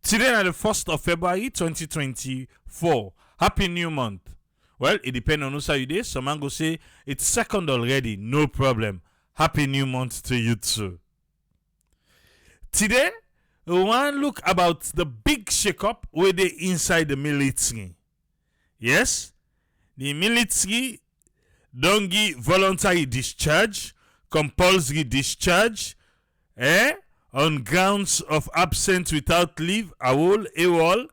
Today is the 1st of February 2024. Happy new month. Well, it depends on who say you day. Some man go say it's second already. No problem. Happy new month to you too. Today, we want to look about the big shakeup where they inside the military. Yes, the military don't give voluntary discharge, compulsory discharge, on grounds of absence without leave, AWOL,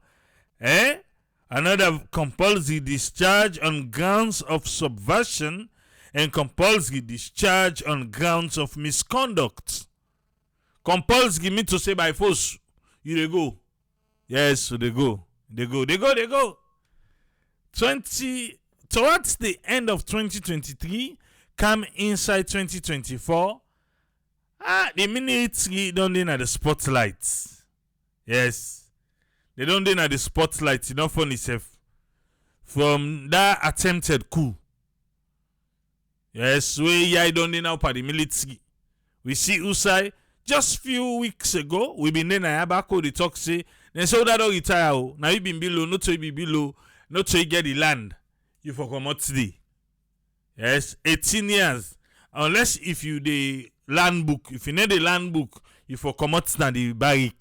another compulsory discharge on grounds of subversion, and compulsory discharge on grounds of misconduct. Compulsory mean to say by force, you dey go. Yes, they go. They go. Towards the end of 2023, come inside 2024. The military don't dey at the spotlight. Yes, they don't dey at the spotlight. Enough for itself from that attempted coup. Yes, we don't dey now for the military. We see Usai just few weeks ago. We been in Ayabako. They talk say they say that don't retire. Now you been below, not to you be below, not to you get the land. You for commodity. Yes, 18 years. Unless if you the land book, if you need the land book, you for commodity na the barrack.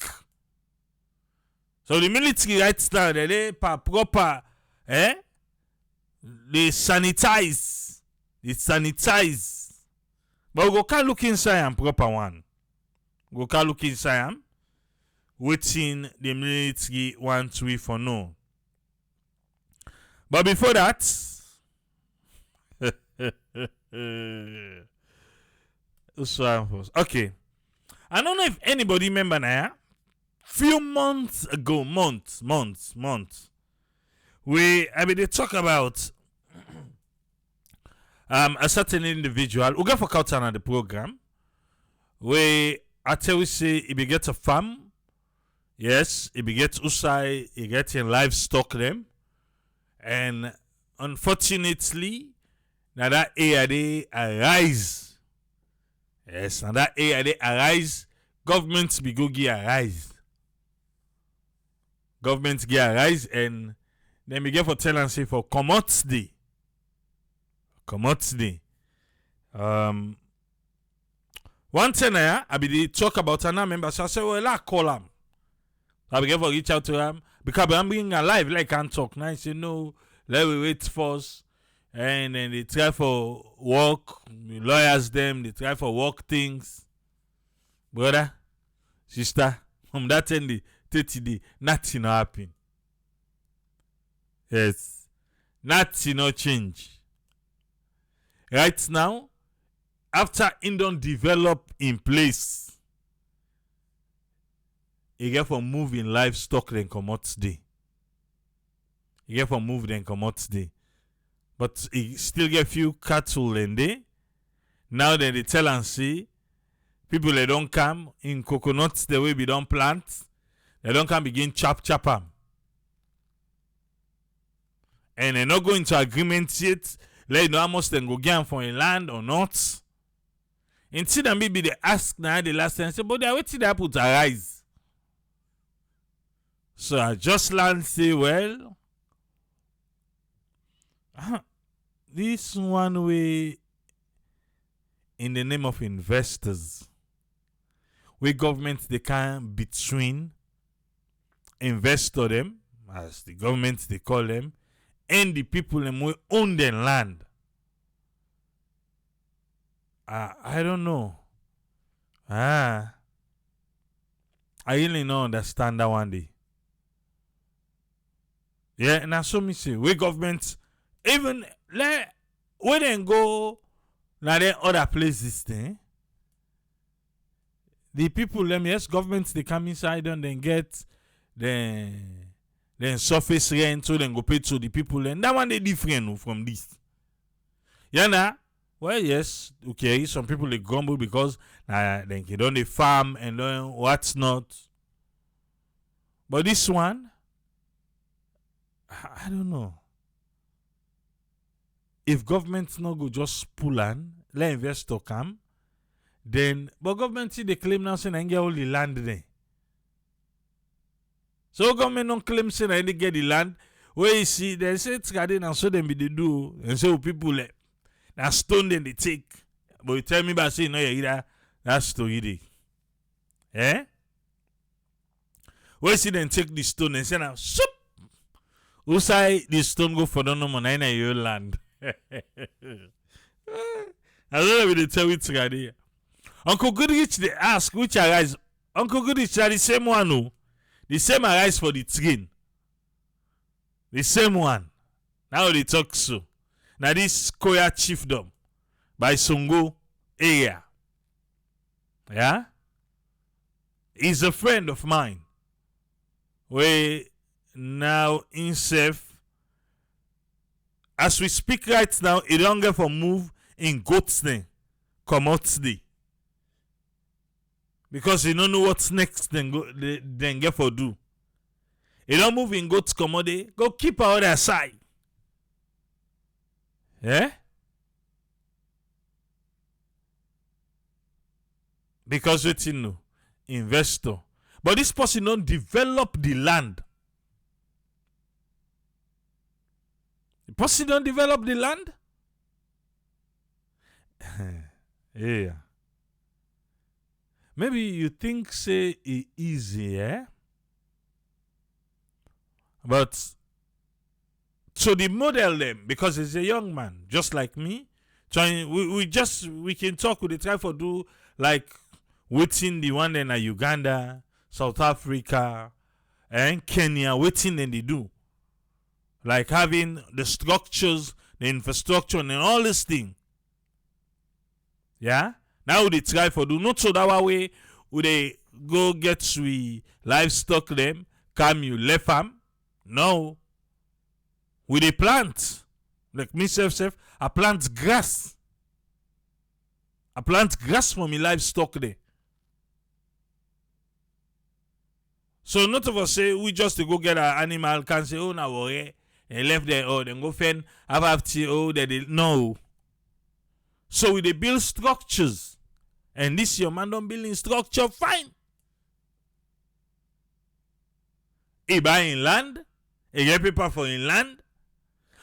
So the military right now they proper, they sanitize. But we go can look inside and proper one. Go can look inside am. Waiting the military want we for no. But before that, okay. I don't know if anybody remember now. Few months ago, months. I mean they talk about a certain individual who got for culture on the program. Where I tell you say he be get a farm. Yes, he be get usai, he get in livestock them. And unfortunately, now that area arise. Yes, now that area arise, government be go get arise. Government get arise and then we get for tell and say for commodity. One thing I be talk about another member, so I say, well, I call him. I be get for reach out to him because I'm being alive, like I can't talk. Now I say, no, let me wait first. And then they try for work, lawyers them, they try for work things. Brother, sister, from that end, 30 days, nothing happen. Yes, nothing no change. Right now, after it don't develop in place, you get for moving livestock then come out today. You get for move then come out today. But you still get few cattle in there. Now that they tell and see, people they don't come in coconuts the way we don't plant, they don't come begin chop them. And they not go into agreement yet. Let you know how much they go get for a land or not. Until then maybe they ask now the last time, say, but they are waiting to put arise. So I just land say, well, this one way in the name of investors, where government they can between investor them, as the government they call them, and the people them who own their land. I don't know. I really don't understand that one day. Yeah, and that's so me say, we government even let we then go now there other places thing. The people them, yes, governments they come inside and then get then surface rent so then go pay to the people and that one they different from this. Yeah, nah. Well, yes, okay. Some people they grumble because then they don't they farm and then what's not. But this one, I don't know. If government not go just pull and let investor come, then but government see they claim now saying they get all the land there. So government don't claim say they get the land. Where you see, they say it's garden and so them be they do. And so people like that stone then they take. But you tell me about saying no, you either that's story day. Eh? Where you see them take the stone and say now, soup. Who say the stone go for no more in your land? I don't know if they tell you it's garden. Uncle Goodrich they ask which arise. Uncle Goodrich are the same one who. The same arise for the train. The same one. Now they talk so. Now this Koya chiefdom by Songo area. Yeah? He's a friend of mine. Where now himself, as we speak right now, he don't get for move in goat's name. Come out today. Because he don't know what's next then get for do. He don't move in goats commode, go keep our other side. Yeah? Because what you know, investor. But this person don't develop the land. The person don't develop the land? Yeah. Maybe you think say it easy, eh? But so the model them, because he's a young man, just like me, trying we can talk with the try for do like waiting the one in Uganda, South Africa, and Kenya, waiting and they do. Like having the structures, the infrastructure, and all this thing. Yeah? Now they try for do not so that way would they go get to livestock them, come you left farm? No. With a plant. Like me self, I plant grass. I plant grass for me livestock there. So not of us say we just to go get an animal can say, oh now worry and left there, oh then go fend have tea, oh they no. So we they build structures. And this your man don't building structure fine. He buying land, he get people for in land.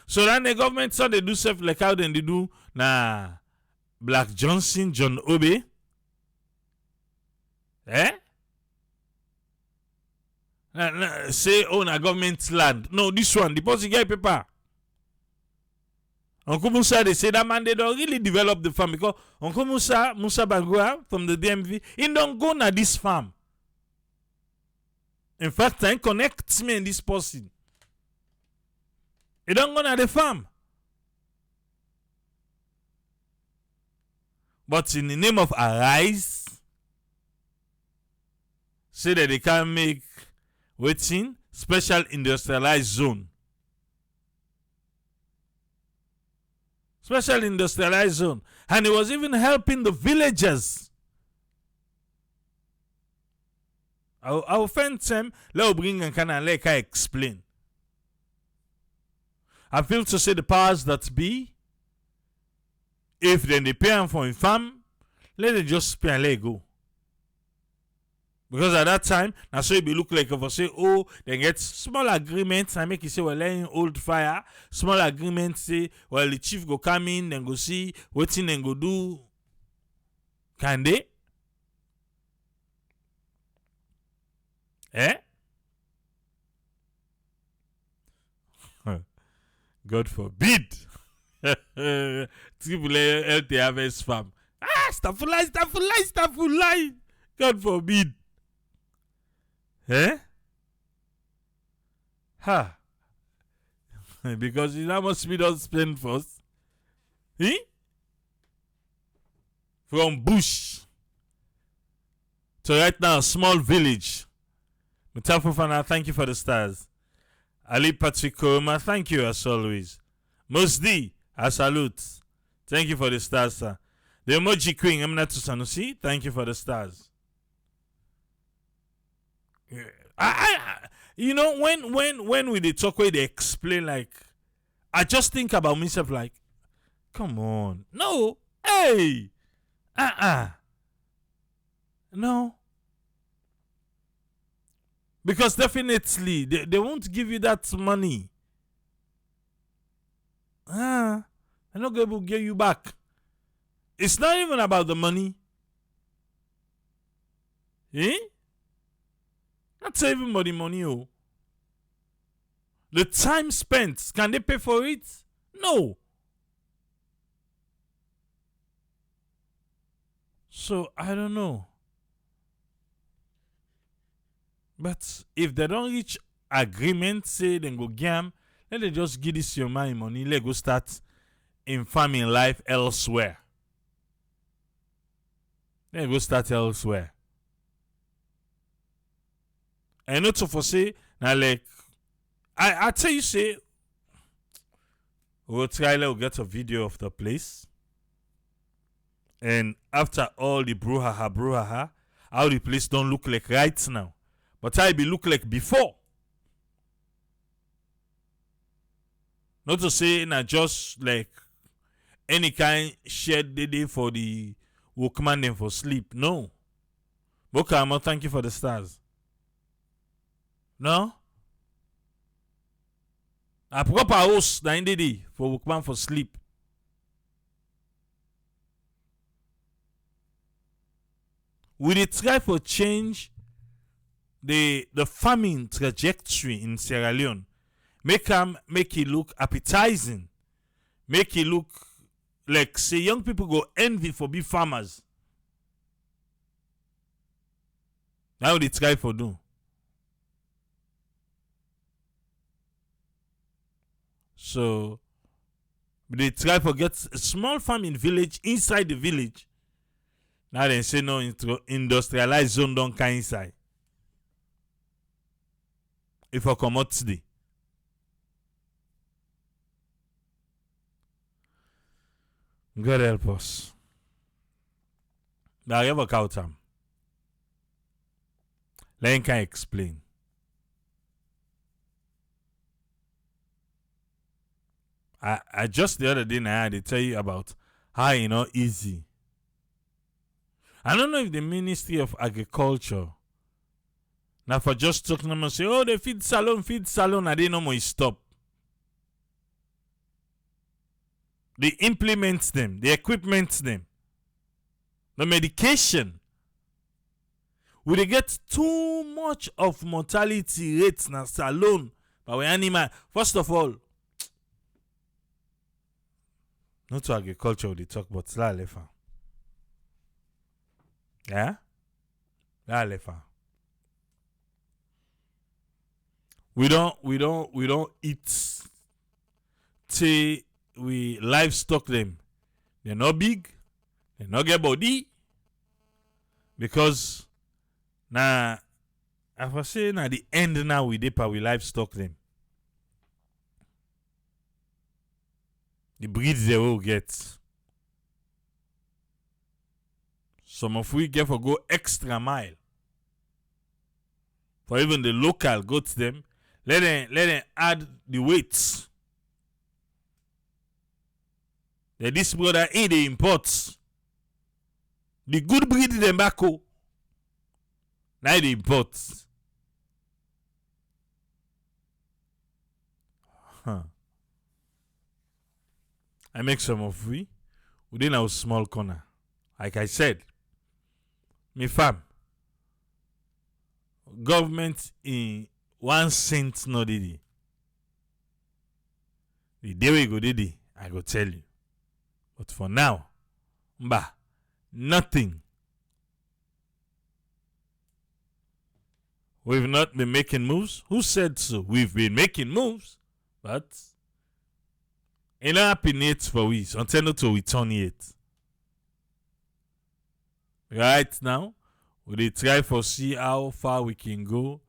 So then the government so they do stuff like how then they do na Black Johnson, John Obe. Eh? Say own a government land. No, this one, the person get paper. Uncle Musa, they say that man, they don't really develop the farm because Uncle Musa Bagua from the DMV, he don't go na this farm. In fact, he connects me and this person. He don't go na the farm. But in the name of Arise, say that they can make waiting special industrialized zone. Special industrialized zone. And he was even helping the villagers. Our friend Sam, let bring and can let her explain. I feel to say the powers that be, if then they pay him for a farm, let it just pay and let it go. Because at that time, now so it be look like if I say, oh, then get small agreements and make it say, well, letting old fire. Small agreements say, well, the chief go come in, then go see what thing then go do. Can they? Eh? God forbid. Triple LT harvest farm. Stuff lie. God forbid. Eh? Ha. Because you know how much we don't spend first. Eh? From bush to right now, small village. Mutafufana, thank you for the stars. Ali Patrick Koroma, thank you as always. Mosdi, I salute. Thank you for the stars, sir. The emoji queen, Eminatu Sanusi, thank you for the stars. You know, when we they talk, where they explain, like, I just think about myself, like, come on, no, hey, no. Because definitely they won't give you that money. They're not going to give you back. It's not even about the money. Eh? Not even about the money. Oh. The time spent, can they pay for it? No. So I don't know. But if they don't reach agreement, say they go gam, let them just give this your money, let go start in farming life elsewhere. Let go start elsewhere. And not to foresee, now like I tell you, say we'll try to get a video of the place. And after all the brouhaha, how the place don't look like right now. But how it be look like before. Not to say not just like any kind shed day for the workman them for sleep. No. Bokama, thank you for the stars. No? A proper house that day for workman for sleep. We did try for change the farming trajectory in Sierra Leone. Make it look appetizing. Make it look like say young people go envy for be farmers. Now they try for do. So they try for get a small farming village inside the village. Now they say no industrialized zone don't come inside. If I come out today. God help us. Now I ever count them. Let him can explain. I just the other day now I had to tell you about how easy. I don't know if the Ministry of Agriculture now for just talking them and say, oh, they feed salon, I didn't know more stop. They implement them, they equipment them. The medication. We they get too much of mortality rates na salon but we animal. First of all, not to agriculture they talk about la lefa. Yeah? La lefa. We don't eat till we livestock them. They're not big, they not get body. Because now I was saying at the end now we livestock them. The breeds they will get. Some of we get for go extra mile. For even the local goats them, let them add the weights. This brother in the imports. The good breed them back. Now the imports. I make some of we within our small corner. Like I said, me fam, government in 1 cent no did. The day we go did, I go tell you. But for now, nothing. We've not been making moves. Who said so? We've been making moves, but in our opinion for we until not to return it. Right now, we try for see how far we can go.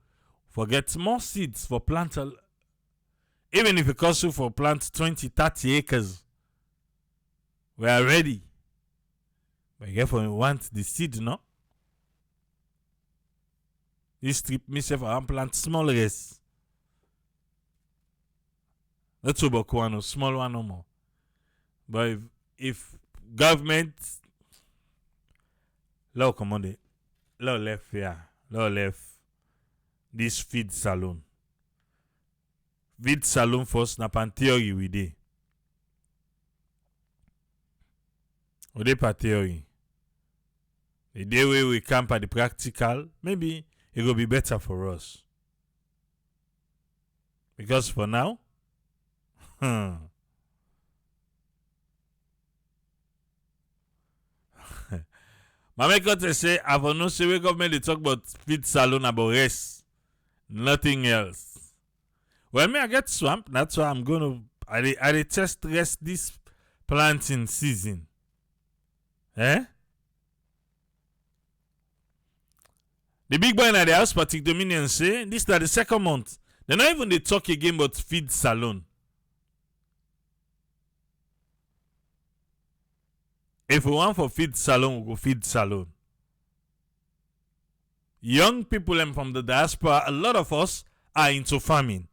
Forget more seeds for plant. Even if it costs you for plant 20, 30 acres, we are ready. But if we want the seed, no? This trip, myself, I plant small race. Not so big one, small one no more. But if government, law command, law left, yeah, law left. this feed salon. Feed salon first na pan theory we dey. We dey pa theory. The day we camp at the practical, maybe it will be better for us. Because for now, Mama Kote say, I for no say we government they talk about feed salon about rest. Nothing else. Well, me I get swamp, that's why I'm gonna I test rest this planting season. Eh? The big boy in the house party Dominion say this is the second month. They're not even they talk again about feed salon. If we want for feed salon, we go feed salon. Young people and from the diaspora, a lot of us are into farming.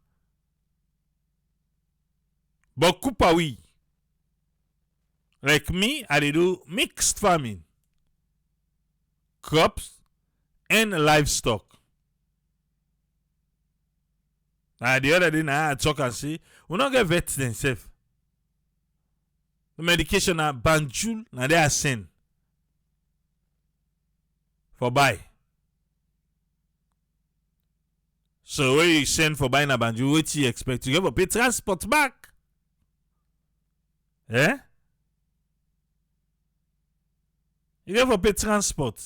But Kupawi, like me, I do mixed farming. Crops and livestock. The other day I talk and say, we not get vets themselves. The medication are banjul, now they are sent for buy. So when you send for buying a banjul, what you expect? You have to pay transport back. Eh? You have to pay transport.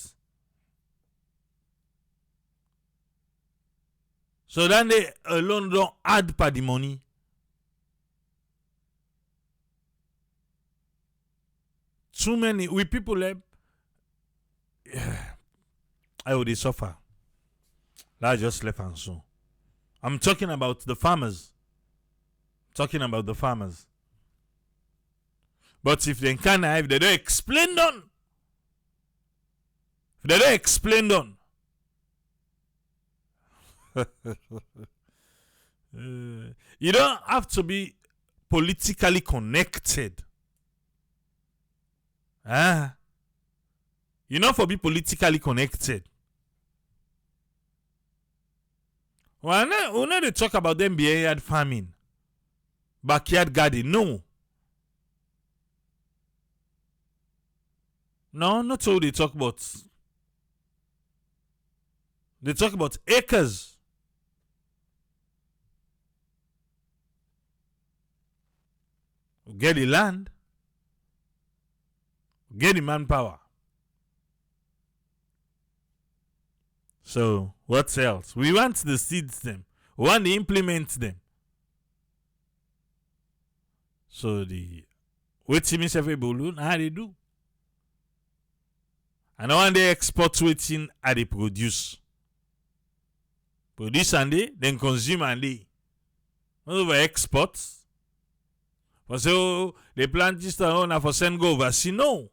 So then they alone don't add for the money. Too many we people I would suffer. That just left and so. I'm talking about the farmers. But if they can't if they don't explain done. You don't have to be politically connected. You know for be politically connected. Well, we know they talk about them backyard farming. Backyard garden. No, not all they talk about. They talk about acres. Get the land. Get the manpower. So, what else? We want the seeds them. We want to implement them. So, what means every balloon, how they do? And I want they export waiting how they produce. Produce and then consume and they. Not over exports. For so they plant this and for send go overseas. No.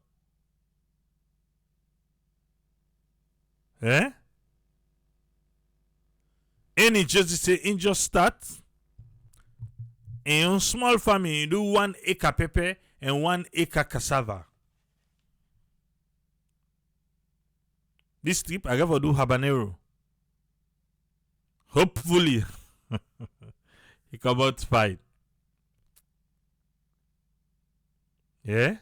Eh? Any just say in just start. In small farming, you do 1 acre pepper and 1 acre cassava. This trip I got to do habanero. Hopefully, it come out fine. Yeah?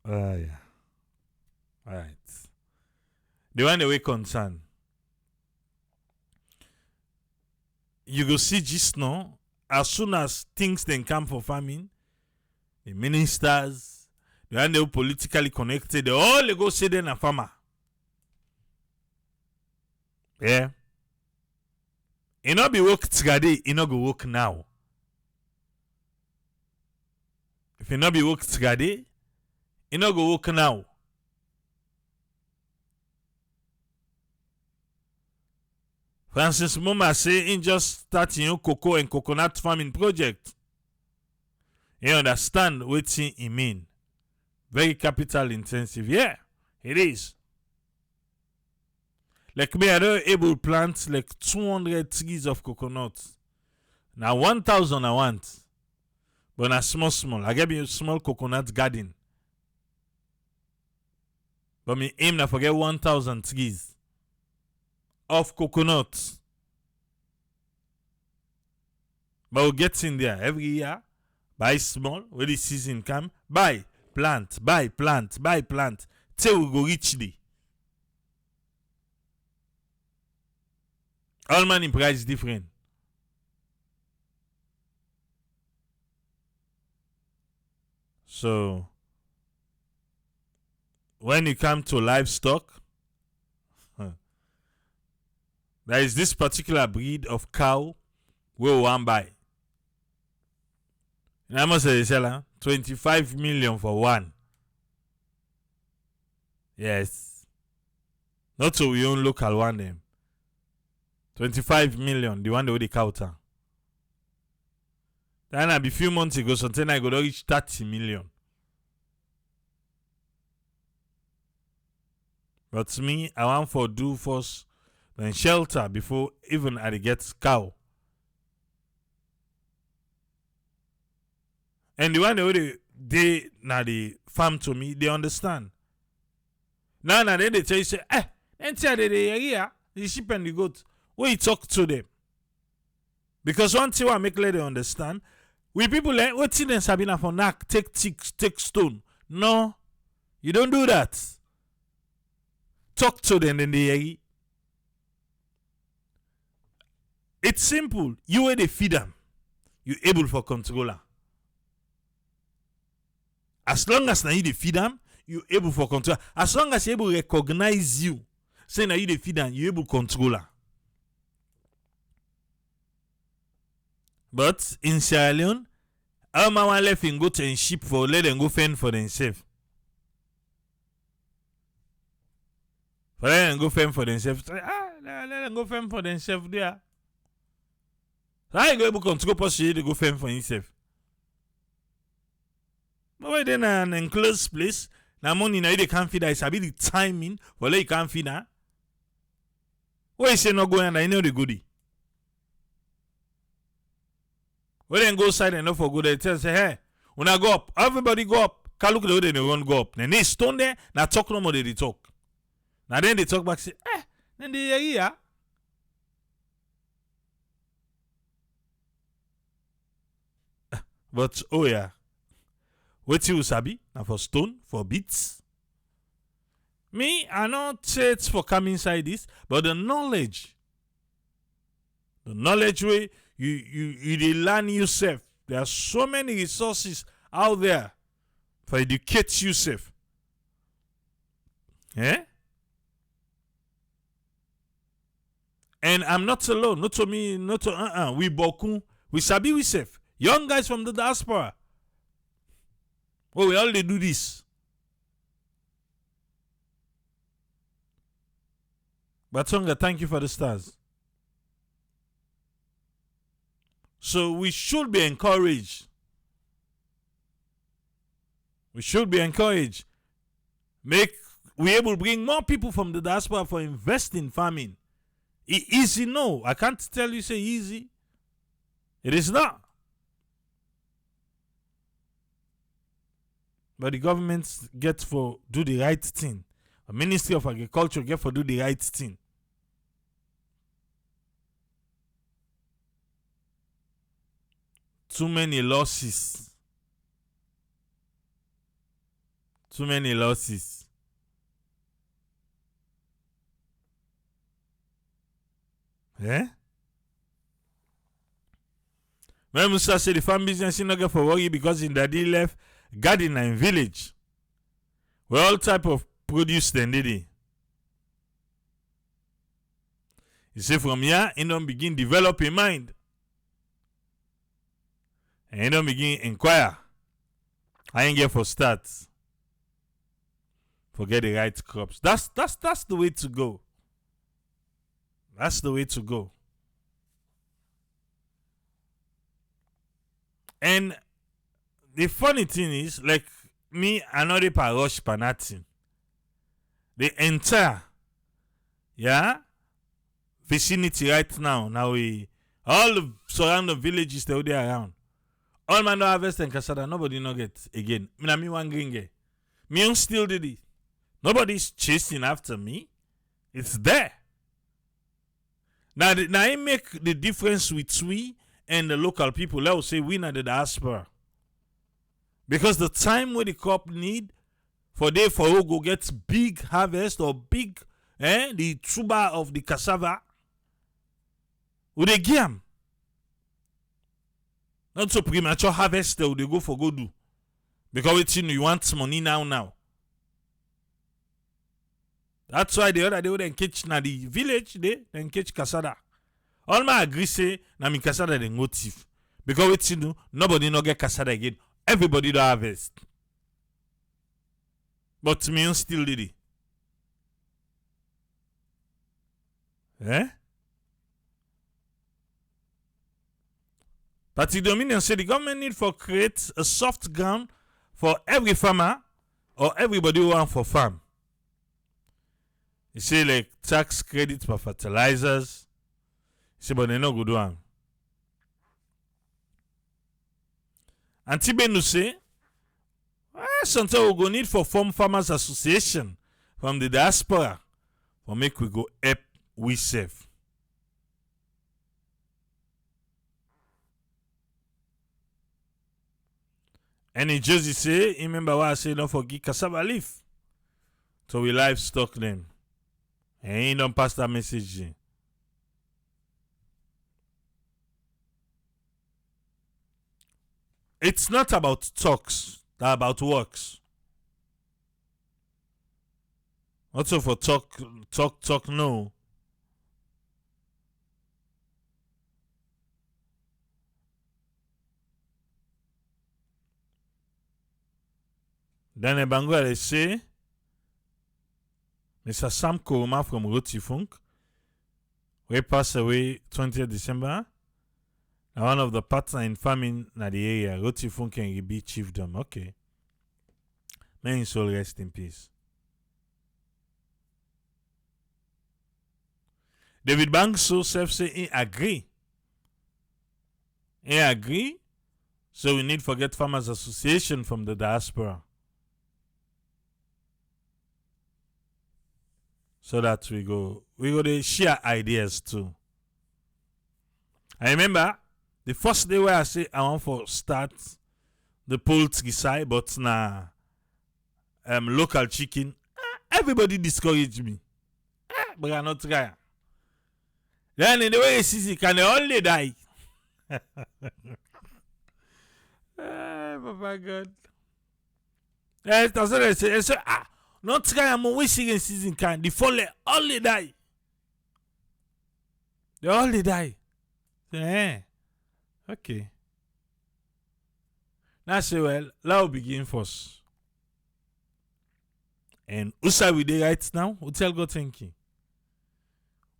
Yeah. Alright. The one that we concern. You go see just now, as soon as things then come for farming, the ministers, the one they politically connected, they all go say they're a farmer. Yeah. It not be work today, it not go work now. If it not be work today, it not go work now. Francis Moma say in just starting your cocoa and coconut farming project. You understand what he mean? Very capital intensive. Yeah, it is. Like me, I don't able to plant like 200 trees of coconuts. Now 1,000 I want. But na small. I get me a small coconut garden. But me aim na forget 1,000 trees. of coconut. But we get in there every year. Buy small. When the season come, buy plant. Till we go reach the. All money price different. So when you come to livestock, there is this particular breed of cow we want buy. And I must say, seller 25 million for one. Yes. Not so we own local one them. 25 million, the one that with the counter. Then a few months ago, something I go to reach 30 million. But me, I want for do first then shelter before even I get cow. And the one they now the farm to me, they understand. Now then they tell you say, enter the area, the sheep and the goat. When you talk to them. Because one thing I make let them understand, we people like what them Sabina for knack, take stone. No, you don't do that. Talk to them in the area. It's simple. You where they feed them, you able for controller. As long as now you they feed them, you able for controller. As long as you able recognize you, say now you they feed them, you able controller. But in Sierra Leone, all man left in go to sheep for let them go fend for themselves. For let them go fend for themselves. Let them go fend for themselves there. So I go able to control possibly to go fend for himself. But when then an enclosed place, now money now they can't feed that. It's a bit the timing for let you can't feed that. Why you say not going and I know the goodie. When they go outside and not for good, they tell say, hey, when I go up, everybody go up. Can't look at the way they won't go up. Then they stone there, now talk no more they talk. Now then they talk back, say, then they hear here. But oh yeah. What you sabi? Now for stone, for beats. Me, I not say it's for come inside this, but the knowledge way you learn yourself. There are so many resources out there for educate yourself. Eh? And I'm not alone. Not to me, not to we boku. We sabi we self. Young guys from the diaspora. Oh, we all they do this. But Tonga, thank you for the stars. So we should be encouraged. We should be encouraged. We able to bring more people from the diaspora for invest in farming. Easy? No. I can't tell you say easy. It is not. But the government get for do the right thing. The Ministry of Agriculture get for do the right thing. Too many losses. Too many losses. Eh? When Musa say the farm business is not get for worry because in the day left garden and village. Where all type of produce then did it. You see from here, he don't begin develop a mind. And he don't begin inquire. I ain't get for stats. Forget the right crops. That's the way to go. That's the way to go. And the funny thing is, like me, I know the rush for nothing. The entire, vicinity right now. Now all the surrounding villages that are there around. All man no harvest and cassava, nobody no get again. Me one green. Me still did it. Nobody's chasing after me. It's there. Now it make the difference with we and the local people. Let us say we not the diaspora. Because the time where the crop need for they for go get big harvest or big the tuber of the cassava, would they give them? Not so premature harvest they go for go do. Because it's you want money now. That's why the other day when catch na the village then catch cassava. All my agree say na mi cassava they go thief. Because it's you nobody no get cassava again. Everybody do harvest. But me still did it. But the Dominion said the government need for create a soft ground for every farmer or everybody who want for farm. He say like tax credit for fertilizers. He say but they no good one. And Tibenu say sometimes we go need for form farmers association from the diaspora for make we go help we save. And in Jersey say, remember what I say, don't forget cassava leaf. So we livestock them. And he don't pass that message. It's not about talks, it's about works. Also for talk, no. Then Bango they say, Mr. Sam Koroma from Rotifunk, we passed away 20th December. Now one of the partners in farming in the area, Rotifunk and be chiefdom. Okay. May his soul rest in peace. David Banks so self say he agree. He agree. So we need forget Farmers Association from the diaspora. So that we go to share ideas too. I remember the first day where I say I want to start the poultry side, but na local chicken, everybody discouraged me. But I not try. Then in the way season can they only die. Papa God. That's what I say. Not try I'm wishing in season can the fall only die. They only die. Okay. Now say well, let's begin first. And Usa we dey right now, we tell God thank you.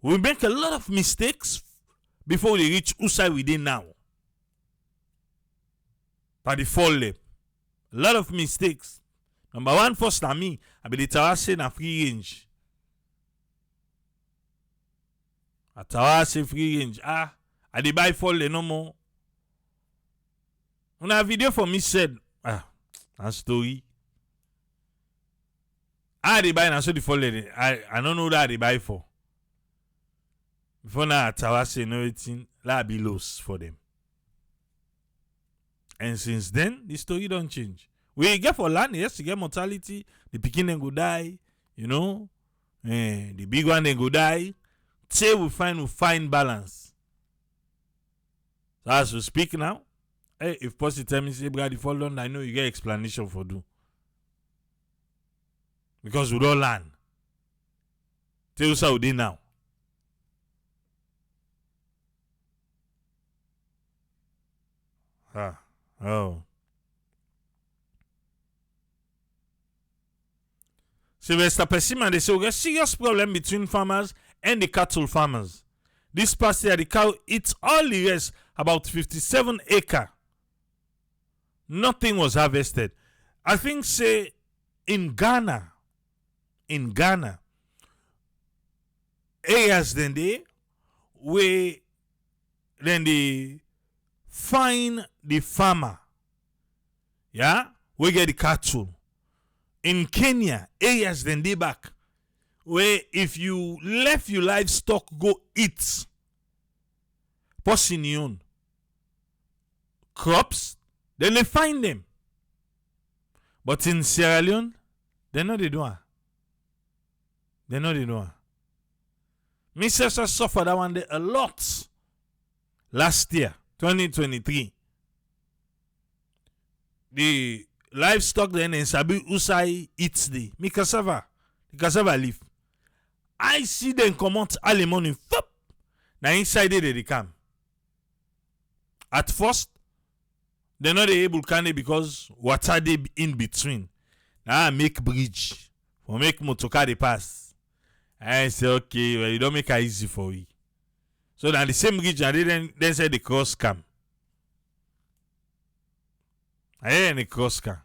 We make a lot of mistakes before we reach Usa we dey now. By the fall a lot of mistakes. Number one, first na me, I be the Tawase na free range. A Tawase free range. I dey buy fall no more. On a video for me said, a story. I dey buy na so the fall I don't know that I dey buy for. Before now, Tawase no everything, that be loss for them. And since then, the story don't change. We get for land, yes, you get mortality. The pikin go die, you know. The big one go die. Say we find balance. So as we speak now, if possible, tell me say, brother, fall down, I know you get explanation for do. Because we don't land. Tell us how we dey now. Oh. Sylvester Pessima, they say we get serious problem between farmers and the cattle farmers. This past year, the cow eats all the rest, about 57 acres. Nothing was harvested. I think, say, in Ghana, areas then they find the farmer, yeah, we get the cattle. In Kenya, areas then they back, where if you left your livestock go eat, person own crops, then they find them. But in Sierra Leone, they know they do. They know they do. Me suffer that one day a lot. Last year, 2023. The livestock then in Sabi Usai eats the cassava leaf. I see them come out early morning. Now inside they come. At first, they're not able to because water they in between. Now I make bridge for make motocar they pass. I say okay, well you don't make it easy for you. So now the same bridge and then say the cross come. I hear the cross come.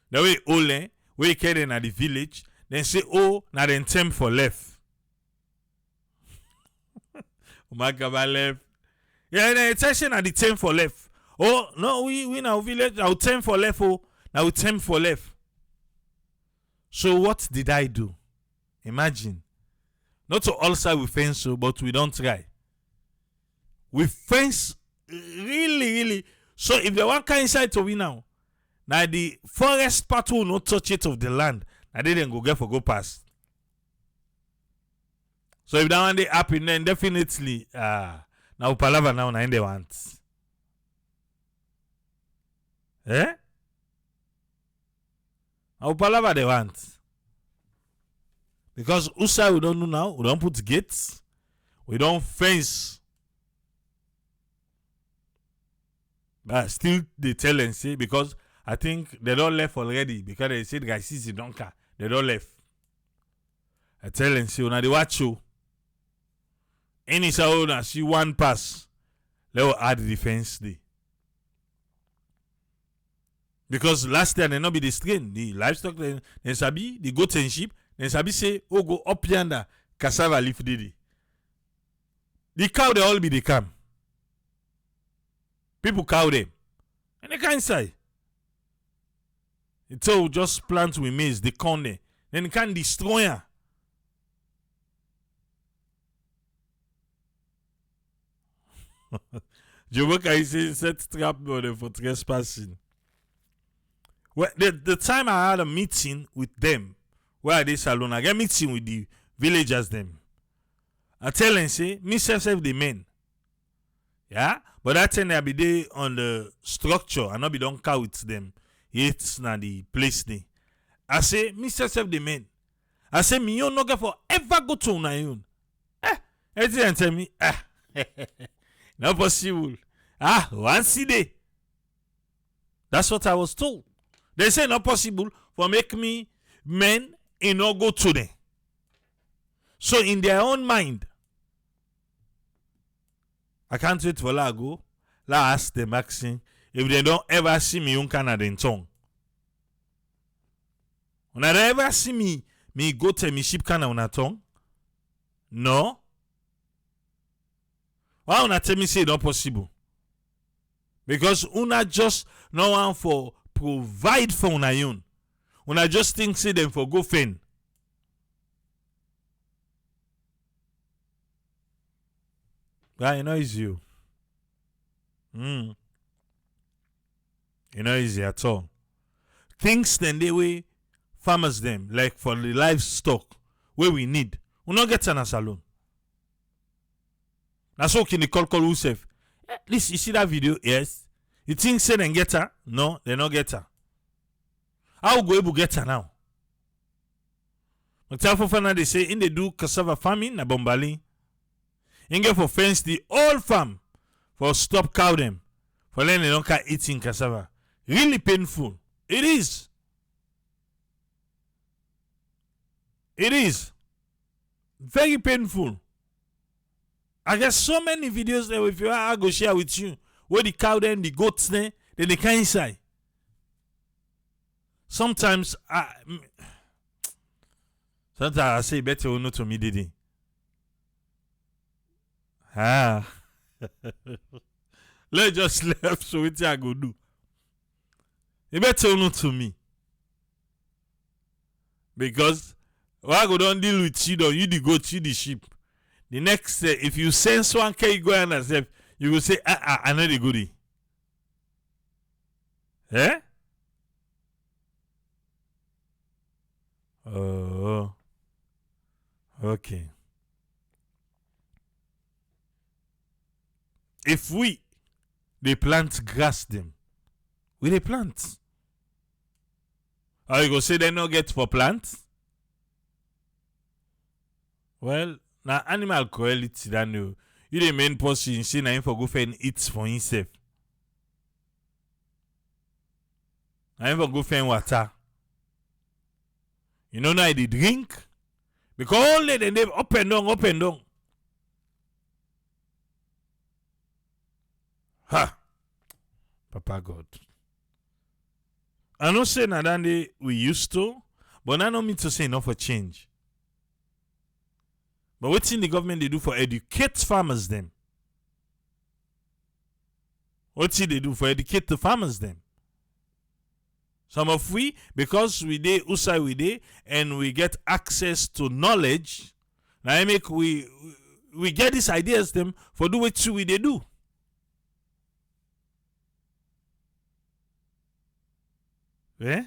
The way Ole, we carry in at the village, then say, oh, now then temp for left. Umakaba left. Yeah, then attention at the temp for left. Oh, no, we now village, now temp for left, oh, now we temp for left. So what did I do? Imagine. Not to all side we fence, so, but we don't try. We fence really. So if the one kind inside to we now the forest part will not touch it of the land. Now they didn't go past. So if that one they happen, then definitely now Palava now they want. Eh? Now Palava they want. Because Usa we don't know now, we don't put gates, we don't fence. But still they tell and say because I think they don't left already because they said guys see don't care. They don't left. I tell and say when they watch you. Any sound see one pass, they will add the fence day. Because last time they not be the strain, the livestock then sabi, the goat and sheep, then sabi say, oh go up yonder, cassava leaf didi. The cow they all be the calm. People cow them. And they can't say. It's all just plant with maize, the corn there. Then it can destroy her. Joboka says set trap order for trespassing. Well, the time I had a meeting with them, where they salon, I get meeting with the villagers them. I tell them say, me self the men. Yeah? But that time I be there on the structure and not be done cow with them. It's not the place there. I say, me self the men. I say, me you no get for ever go to una own. And tell me, not possible. Once a day. That's what I was told. They say not possible for make me men and not go to them. So in their own mind, I can't wait for la go. La ask them asking if they don't ever see me on Canada in tongue. When they ever see me go to me ship Canada on a tongue. No. Why una tell me say not possible? Because una just no one for provide for una own. Una just think say them for go fen. That you know is you. You know easy at all. Things then they way farmers them like for the livestock where we need. We not get an salon. That's okay. They call Usef. Listen, you see that video? Yes. You think say they get her? No, they not get her. How go able get her now? But tell for they say in they do cassava farming na Bombali. In get for fence the whole farm for stop cow them for then they don't care eating cassava. Really painful. It is. It is. Very painful. I get so many videos there if you I go share with you where the cow then the goats then they can't inside. Sometimes I say better or not to me did it. Let's just left so what I go do. You better or not to me. Because why go don't deal with you though, you the goat, you the sheep. The next, if you sense one can go and yourself, you will say, I know the goodie. Eh? Oh, okay. If they plant grass them, they plant. Or you go say they no get for plants? Well, now animal cruelty than you the main person say na him for go find eat for himself. Na him for go find water. You know now they drink because only they name up and down. Ha, Papa God. I don't say na that day we used to, but I don't mean to say enough for change. But what's in the government they do for educate farmers them? What's it they do for educate the farmers them? Some of we, because we dey outside we dey, and we get access to knowledge, now I make we get these ideas them for do what we they do. Eh?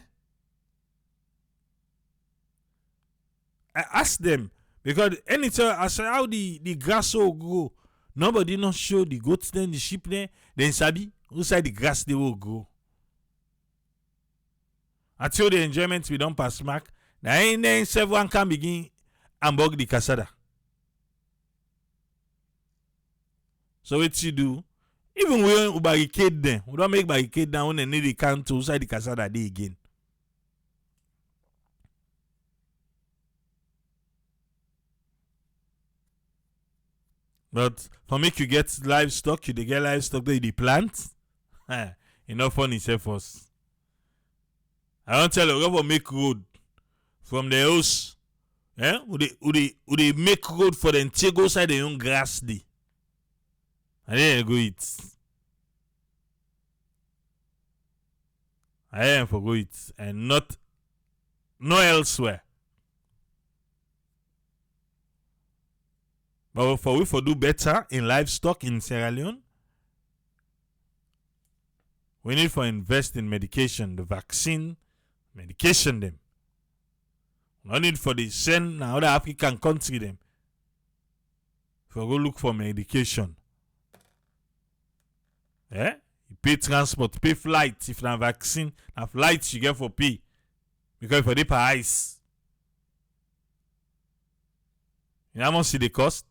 I ask them because anytime I say how the grass will grow, nobody not show the goats then the sheep then sabi outside the grass they will grow. Until the enjoyment we don't pass mark, now ain't then everyone can begin and bog the casada. So what you do? Even we barricade them, we don't make barricade down and need the can to outside the casada day again. But for make you get livestock, you get livestock that you plant. Enough fun is for us. I don't tell you, we go make road from the house. Eh? Would they make road for them take outside the young grass day. And then you go eat. I am for go eat and not no elsewhere. But for we for do better in livestock in Sierra Leone, we need for invest in medication, the vaccine, medication them. No need for the send now other African country them. For go look for medication. Eh? You pay transport, pay flight if na vaccine, na flight you get for pay. Because for the price. You know how much the cost?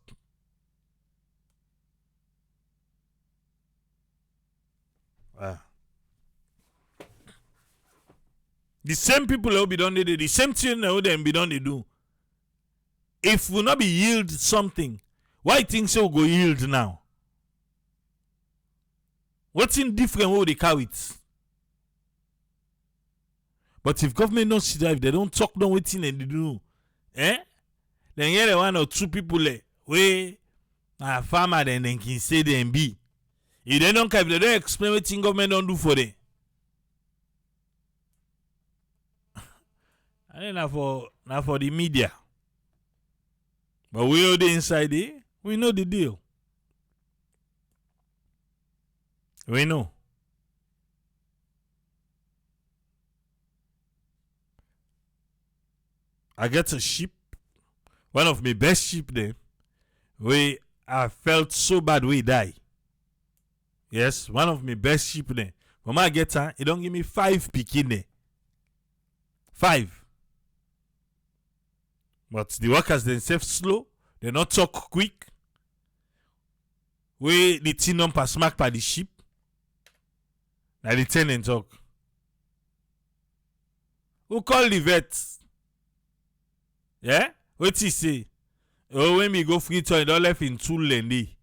The same people will be done they do, the same thing that will be done they do. If we not be yield something, why think so go yield now? What's in different way they carry it? But if government don't sit down, if they don't talk down what thing they do, then here one or two people we a farmer then they can say they be. If they don't care, if they don't explain what thing government don't do for them. And then now for the media. But we all the inside there, we know the deal. We know. I get a sheep, one of my best sheep there, where I felt so bad we die. Yes, one of my best sheep there. When I get her, it don't give me 5 pikin there. 5. But the workers themselves slow, they not talk quick. Where the thing don't pass mark by the sheep. Now the tenant talk. Who call the vet? Yeah? What he say? Oh, when we go free toy, don't left in tool lendy.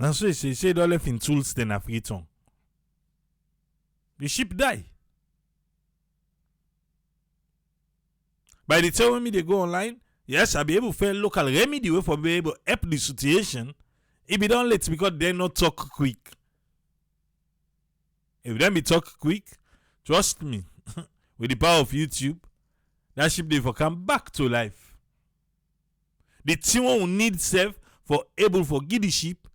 That's what he say don't left in tools then a free tongue. The sheep die. By the time when they go online, yes, I'll be able to find local remedy way for be able to help the situation. If you don't let because they not talk quick. If they be talk quick, trust me, with the power of YouTube, that sheep they for come back to life. The team who need self for able for giddy sheep,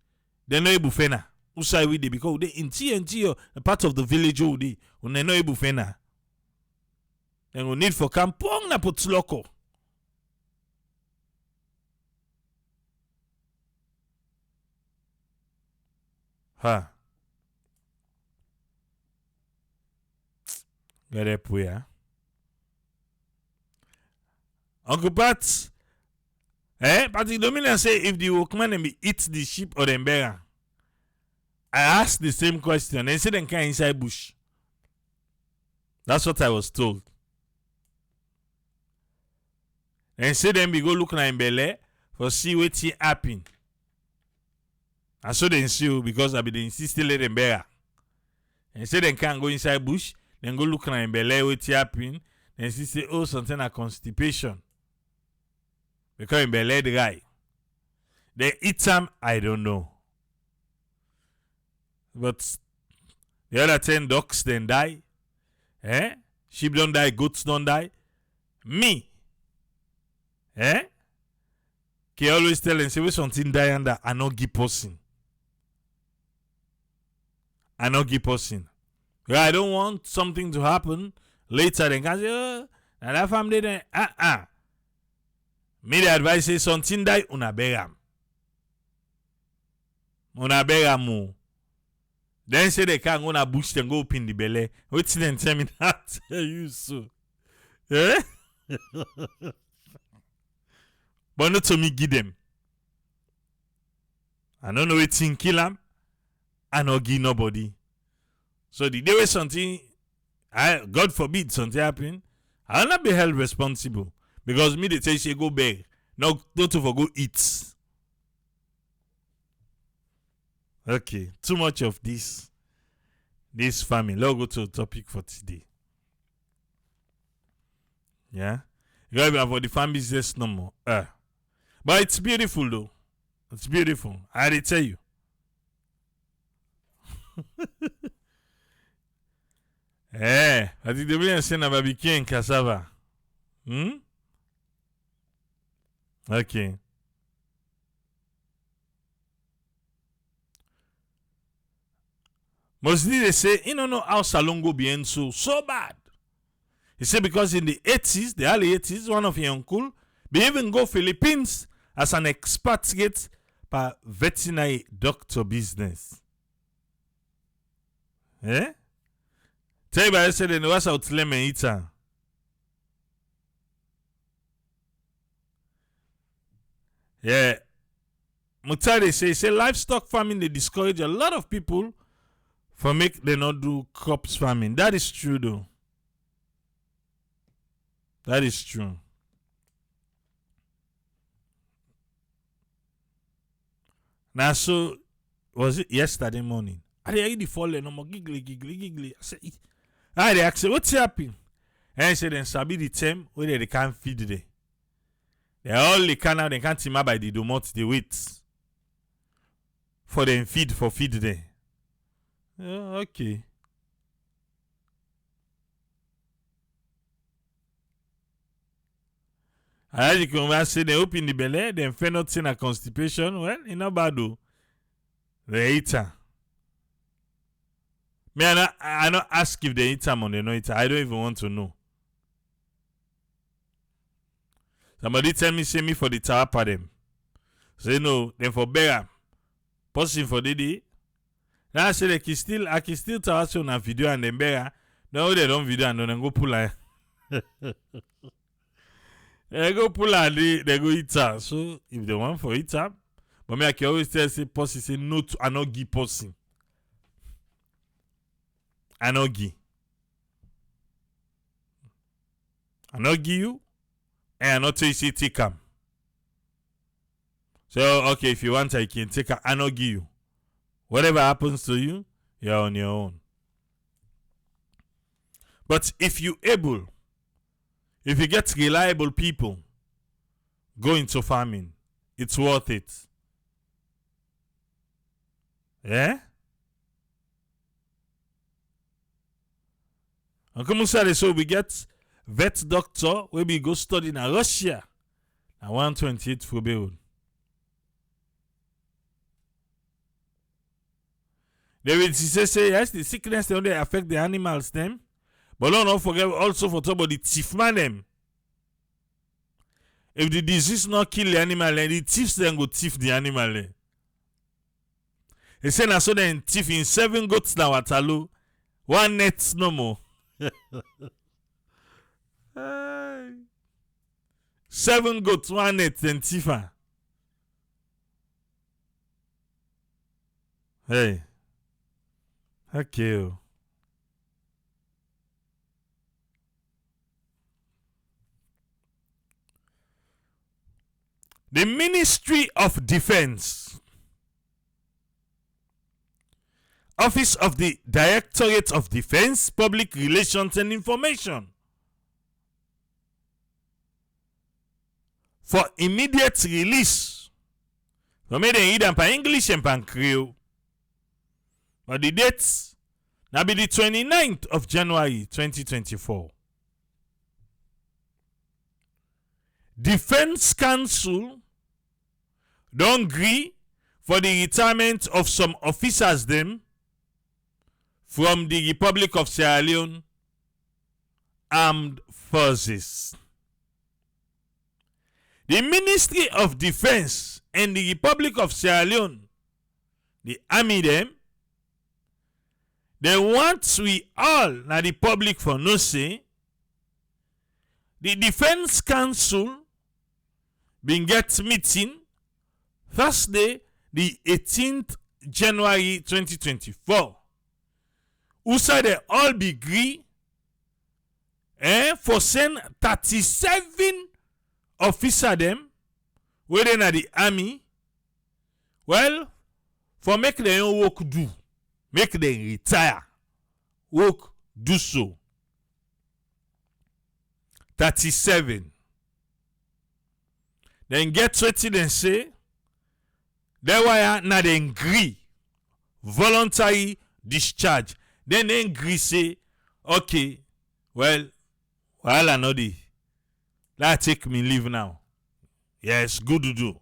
they're not able fena. Usai with they because they in TNT a part of the village all day when they're not able fena. Then we need for kampong na putloko. Ha. Get up here. Uncle Pat. But the Dominion say if the workman eat the sheep or the bear. I asked the same question. They said they can't inside bush. That's what I was told. And say them be go look na in Bele for see what happen. And so they see because I be the insisting let them bear. And say they can't go inside bush. Then go look na in Bele what happen. Then she say oh something a constipation. Because in Bele the guy. They eat them, I don't know. But the other 10 ducks then die. Sheep don't die, goats don't die. Me. Can always tell and say we something die under I not give person. I not give person. I don't want something to happen later. Then can say, oh, now that family then me the advice say something die una begam. Una begam. Then say they can't go na bush and go open the belly. What's then tell me that? You so. But not to me give them. I don't know what thing kill them. I not give nobody. So the day when something, God forbid something happen, I'll not be held responsible. Because me they tell you go beg. Not to for go eat. Okay, too much of this farming. Let's go to the topic for today. Yeah? You gotta be about the farm business no more. But it's beautiful though. It's beautiful. I already tell you. I think the way I say na barbecue and cassava. Okay. Mostly they say, you don't know how Salongo bien so bad. He said because in the 80s, the early 80s, one of your uncle, they even go Philippines as an expatriate for veterinary doctor business. Tell you about it, they was out lemon eater. Yeah. Mutare say livestock farming, they discourage a lot of people for make they not do crops farming. That is true though. That is true. Now so was it yesterday morning? I did the falling no more giggly. I said, they asked what's happening? And I said then sabi the term where they can't feed there. They all they can now they can't team up by the domot the wait. For them feed there. Okay. I you can say they open the belly, then find not in a constipation. Well, it's not bad though. They eat her. Me, I not ask if they eat them or they not eat her. I don't even want to know. Somebody tell me, say me for the tarapa them. Say no, then for bear. Posting for Didi. Now I say I can still tell us on a video and then bear. No, they don't video and then go pull her. They go pull her, they go eat her. So if they want for eat her, but me I can always tell say posting say no to I not give posting. I not give. I not give you. And I not tell you say take them. So okay, if you want I can take her, I not give you. Whatever happens to you, you're on your own. But if you get reliable people go into farming, it's worth it. Yeah? And come say so we get vet doctor where we go study in Russia. and 128 for build. They will say yes, the sickness they only affect the animals them. But don't forget also for talk about the thief man them. If the disease not kill the animal, then the thieves then go thief the animal. They say na so then thief in 7 goats now Waterloo. 1 net no more. 7 goats, 1 net, then thief. Hey. Okay. The Ministry of Defense, Office of the Directorate of Defense, Public Relations and Information, for immediate release. So may they read them in English and in Creole. But the dates now be the 29th of January 2024. Defense Council don't agree for the retirement of some officers them from the Republic of Sierra Leone Armed Forces. The Ministry of Defense and the Republic of Sierra Leone, the army them, they want we all, now the public for no say, the Defense Council been get meeting Thursday, the 18th January 2024. Who said they all be agree for send 37 officer them within the army. Well, for make their own work do. Make them retire. Work do so. 37. Then get what they say. They were not agree. Voluntary discharge. Then they agree say, okay, well I know the. Let's take me leave now. Yes, good to do.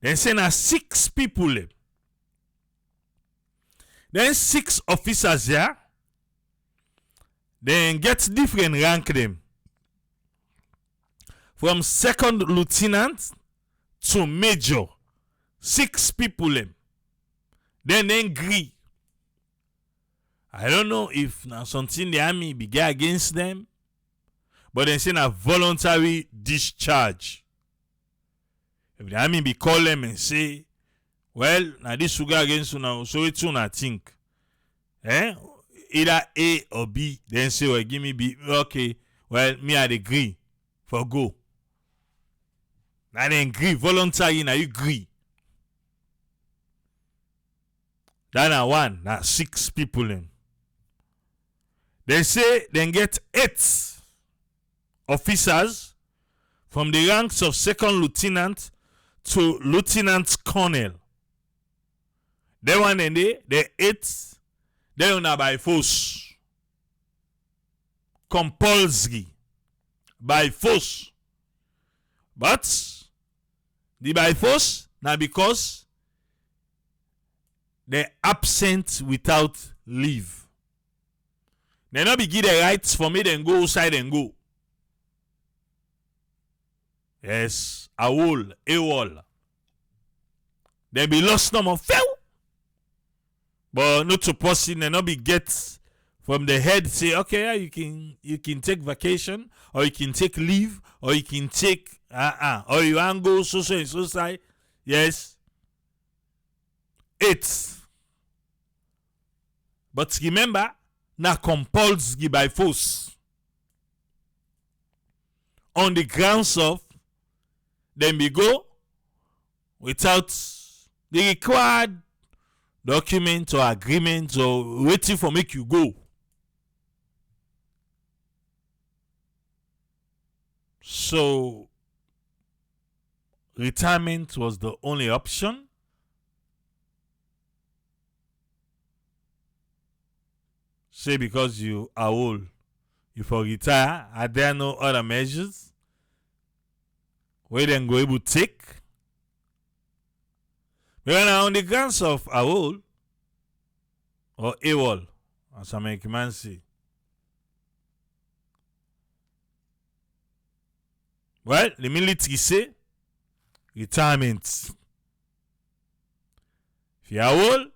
Then say na 6 people. Then 6 officers here. Then get different rank them. From 2nd lieutenant to major. 6 people. Then they agree. I don't know if now something the army began against them. But they say a voluntary discharge. If the army be call them and say, well, now this will go against you now, so it's I think. Either A or B, then say, well, give me B. Okay, well, me I agree for go. Now they agree, voluntary, now you agree. That na 1, now 6 people then. They say then get 8 officers from the ranks of 2nd lieutenant to lieutenant colonel. They one and they 8, they are by force. Compulsory. By force. But the by force now because they absent without leave. They not be give the rights for me then go outside and go. Yes, a wall. They be lost no more fail. But not to person and not be get from the head say, okay, yeah, you can take vacation, or you can take leave, or you can take or you want go so and so side. Yes. 8. But remember, na compulsory by force. On the grounds of then we go without the required document or agreement or waiting for make you go. So retirement was the only option. Say because you are old, you for retire, are there no other measures? where then go able to take. But now on the grounds of AWOL or AWOL, as American say. Well, the military say retirement. If you AWOL,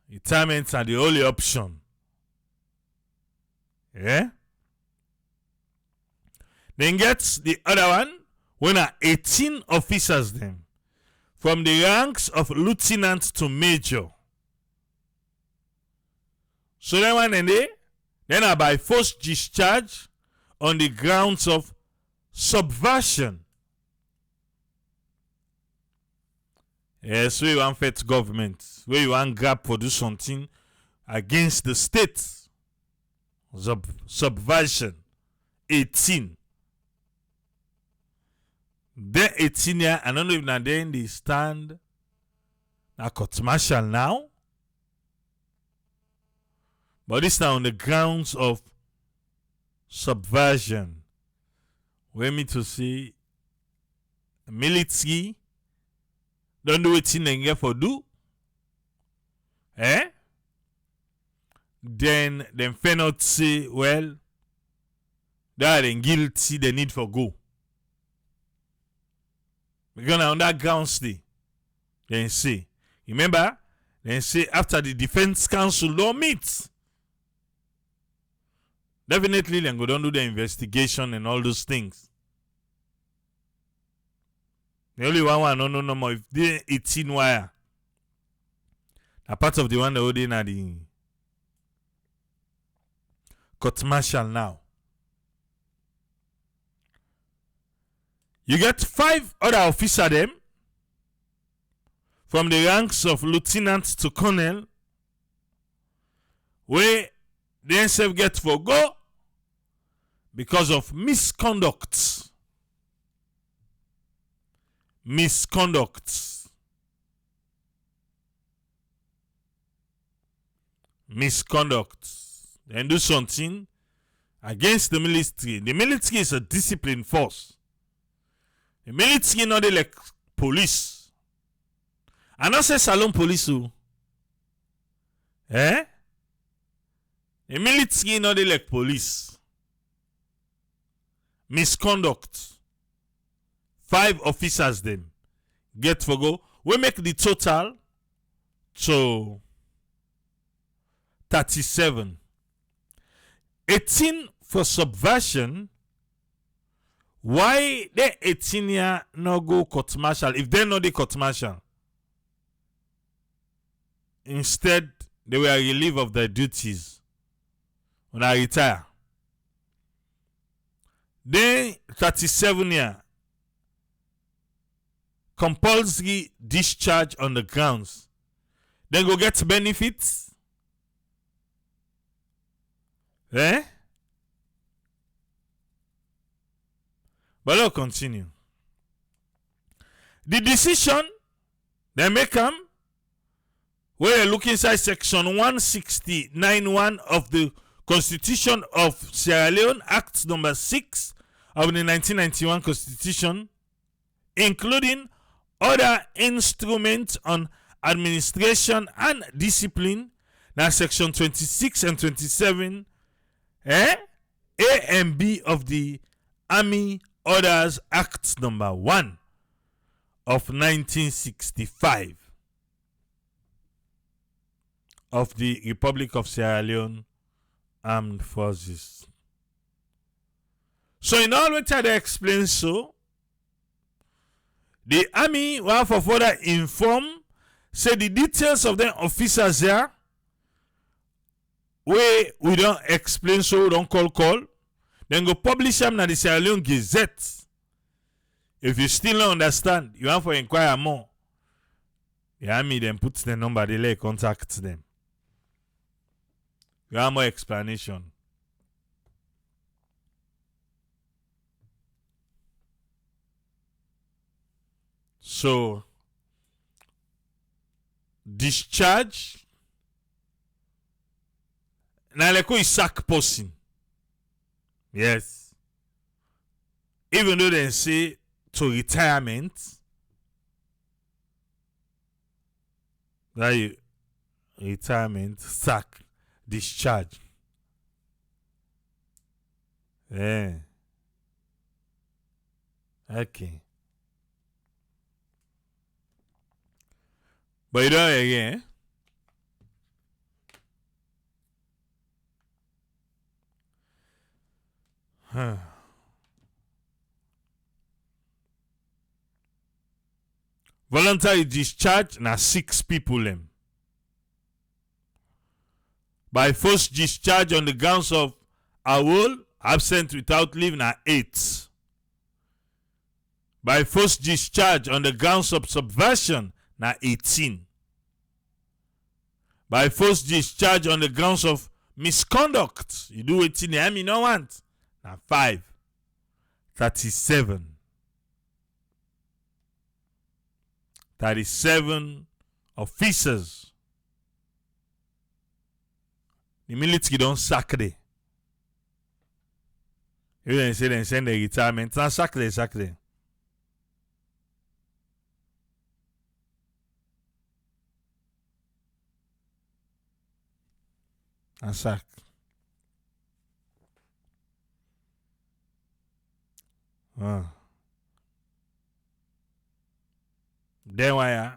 retirement are the only option. Yeah? Then gets the other one when are 18 officers then from the ranks of lieutenant to major. So then one and they then are by force discharge on the grounds of subversion. Yes, where you want fight government, where you want grab for do something against the state. Subversion. 18. Then 18 year, I don't know if now then they stand a court martial now. But this now on the grounds of subversion. Where me to say military don't do it in the for do. Eh? Then fair not say, well, they are guilty, they need for go. Because on that ground stay. Then say, remember, then say after the defense council don't meet. Definitely then go down do the investigation and all those things. The only one no more. If they 18 wire, a part of the one that holding at the court martial now. You get 5 other officers them from the ranks of lieutenant to colonel where they themselves get for go because of misconduct. Misconduct. Then do something against the military. The military is a disciplined force. The military not like police. I not say salon police. Eh? The military not like police. Misconduct. 5 officers then get for go. We make the total to 37. 18 for subversion. Why the 18 year no go court martial if they know the court martial? Instead, they were relieved of their duties when I retire. Then 37 year compulsory discharge on the grounds. Then go get benefits. Eh? But let's continue. The decision they make them where they look inside section 169.1 of the Constitution of Sierra Leone, Act number 6 of the 1991 Constitution, including other instruments on administration and discipline. Now section 26 and 27 A and B of the Army Orders Act number 1 of 1965 of the Republic of Sierra Leone Armed Forces. So in all what I explain so, the army will for further inform, say the details of the officers there, we don't explain so we don't call, then go publish them in the Sierra Leone Gazette. If you still don't understand, you want to inquire more. The army then puts the number, they lay contact them. You have more explanation. So, discharge. Now, like is sack person. Yes. Even though they say to retirement. That you retirement, sack, discharge. Yeah. Okay. But you don't again. Huh. Voluntary discharge na 6 people them. By forced discharge on the grounds of awol, absent without leave na 8. By forced discharge on the grounds of subversion na 18. By forced discharge on the grounds of misconduct, you do it in the army no want, na 5. 37. 37 officers. The military don't sack them. You don't say they send the retirement, not sack them. And sack. Then why?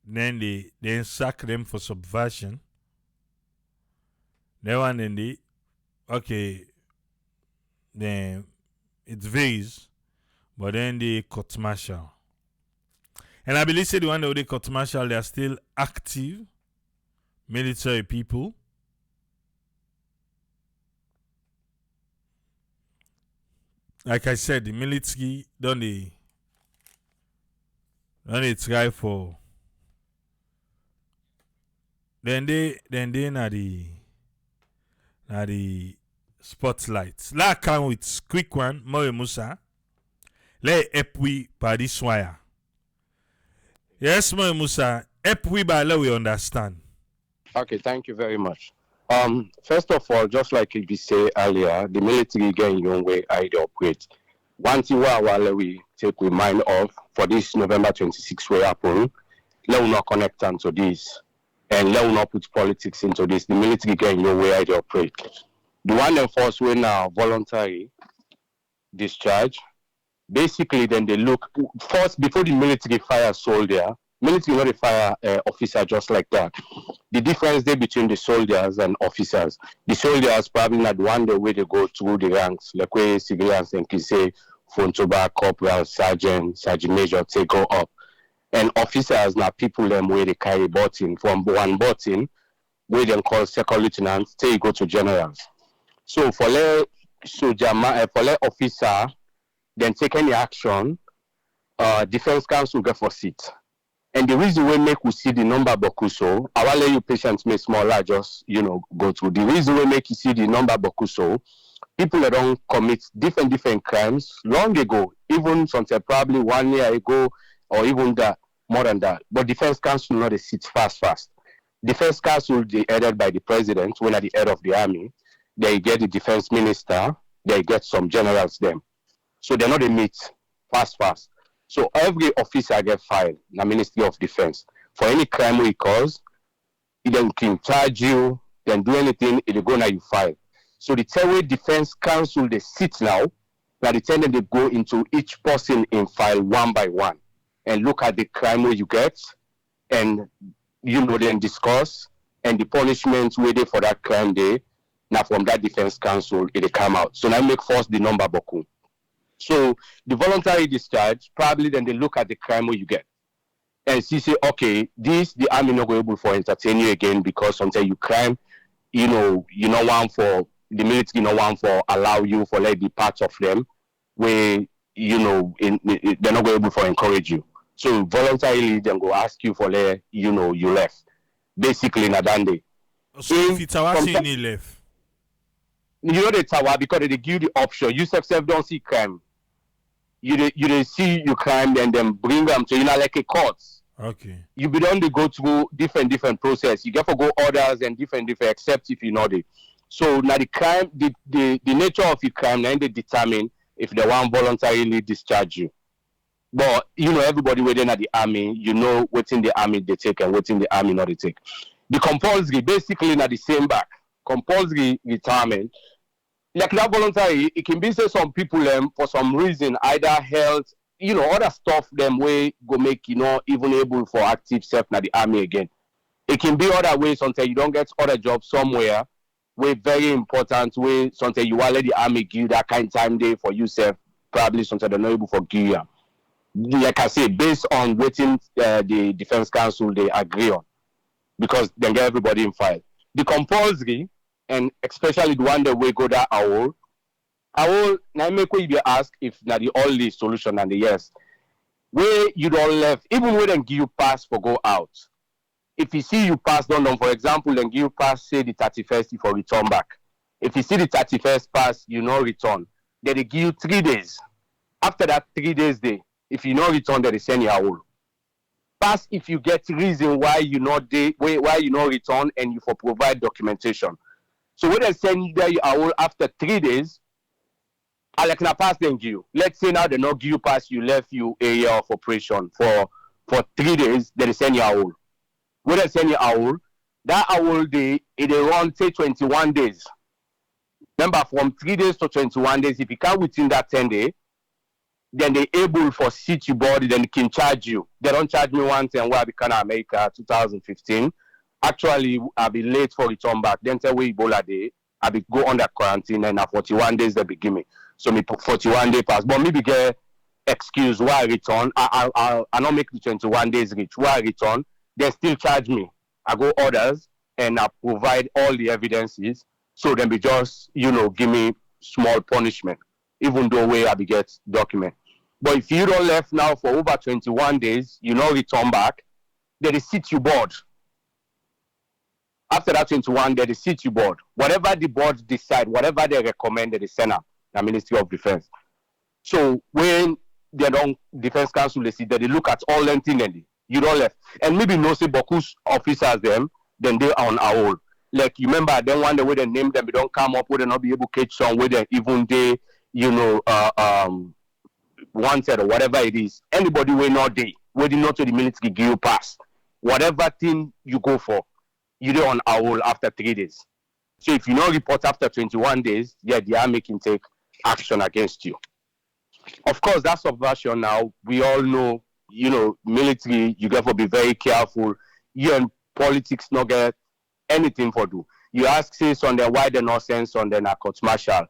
Then they sack them for subversion. Then one then then it varies, but then they court martial. And I believe the one that they court martial, they are still active military people. Like I said, the military don't they try for then they na the spotlight. La come with quick one, More Musa. Let help we by this wire. Yes, More Musa, help we by let we understand. Okay, thank you very much. First of all, just like we say earlier, the military again young way I operate. One thing while we take we mind of for this November 26th way happen, let us not connect onto this and let us not put politics into this. The military again young way I operate. The one enforced way now voluntary discharge. Basically, then they look first before the military fire soldier. Military not a fire officer just like that. The difference there between the soldiers and officers. The soldiers probably not one the way they go through the ranks, like where civilians and can say Fontoba, corporal, sergeant major, they go up. And officers now people them where they carry button from one button, where they call second lieutenant, they go to generals. So for the soldier, for the officer, then take any action, defense counsel get for seat. And the reason we make we see the number bokuso, I will let you patients make smaller, just go through. The reason we make you see the number bokuso, people that don't commit different crimes long ago, even something probably 1 year ago, or even that more than that. But defense counsel not a sit fast. Defense counsel they headed by the president, when at the head of the army, they get the defense minister, they get some generals them. So they're not a meet fast. So every officer get filed in the Ministry of Defense for any crime we cause. He then can charge you, then do anything, it'll go now you file. So the Terror Defense Council they sit now, by the time they go into each person in file one by one and look at the crime where you get and then discuss and the punishment waiting for that crime day. Now from that Defense Council it'll come out. So now make first the number boku. So the voluntary discharge, probably then they look at the crime where you get. And she say, okay, the army not able for entertain you again because sometimes you crime, you know one for the military, no one for allow you for like be part of them where they're not able for encourage you. So voluntarily then go ask you for like, you left. Basically in Adande. So if it's our thing left. The tower because they give you the option. You self don't see crime. You see you crime and then bring them to like a court. Okay. You be done to go through different process. You get to go orders and different except if you know it. So now the crime, the nature of the crime, then they determine if they want voluntarily discharge you. But everybody within at the army, within the army they take and within the army not they take. The compulsory basically not the same back. Compulsory retirement. Like that voluntary, it can be say some people for some reason, either health, other stuff them way go make even able for active self na the army again. It can be other ways until you don't get other jobs somewhere where very important way something you want let the army give that kind of time day for yourself, probably something they're not able for give you. Like I say, based on waiting the Defense Council they agree on, because they get everybody in file. The compulsory, and especially the one that we go that I will now make you be ask if na the only solution and the yes. Where you don't left, even when they give you pass for go out. If you see you pass down, for example, then give you pass, say the 31st for return back. If you see the 31st pass, return. Then they give you 3 days. After that 3 days day, if you not return, they send you a whole. Pass if you get reason why you not return and you for provide documentation. So when they send you a whole after 3 days, I like na pass then give you. Let's say now they not give you pass, you left you area of operation for 3 days, then they send you a whole. When they send you a whole, that whole day, it run say 21 days. Remember, from 3 days to 21 days, if you come within that 10 days, then they able for seat you body, then they can charge you. They don't charge me once and where I become America 2015. Actually, I'll be late for return back. Then say we Ebola day, I'll be go under quarantine and 41 days they be give me. So me 41 day pass. But maybe get excuse why I return. I not make the 21 days reach. Why I return, they still charge me. I go orders and I provide all the evidences. So then be just, give me small punishment, even though way I be get document. But if you don't left now for over 21 days, you not return back, then they sit you board. After that 21 days, they sit you board. Whatever the board decide, whatever they recommend, they send up the Ministry of Defense. So when they don't Defense Council, they see that they look at all them things and you don't left. And maybe no say Boku's officers them, then they are on our own. Like you remember, I don't want the way they name them, they don't come up with, they not be able to catch some way they even they, wanted or whatever it is. Anybody will not day, waiting not to the military give you pass. Whatever thing you go for, you do on our own after 3 days. So if you not report after 21 days, the army can take action against you. Of course, that's subversion now. We all know, military, you got to be very careful. You and politics not get anything for do. You ask say Sunday why they not send Sunday na court martial.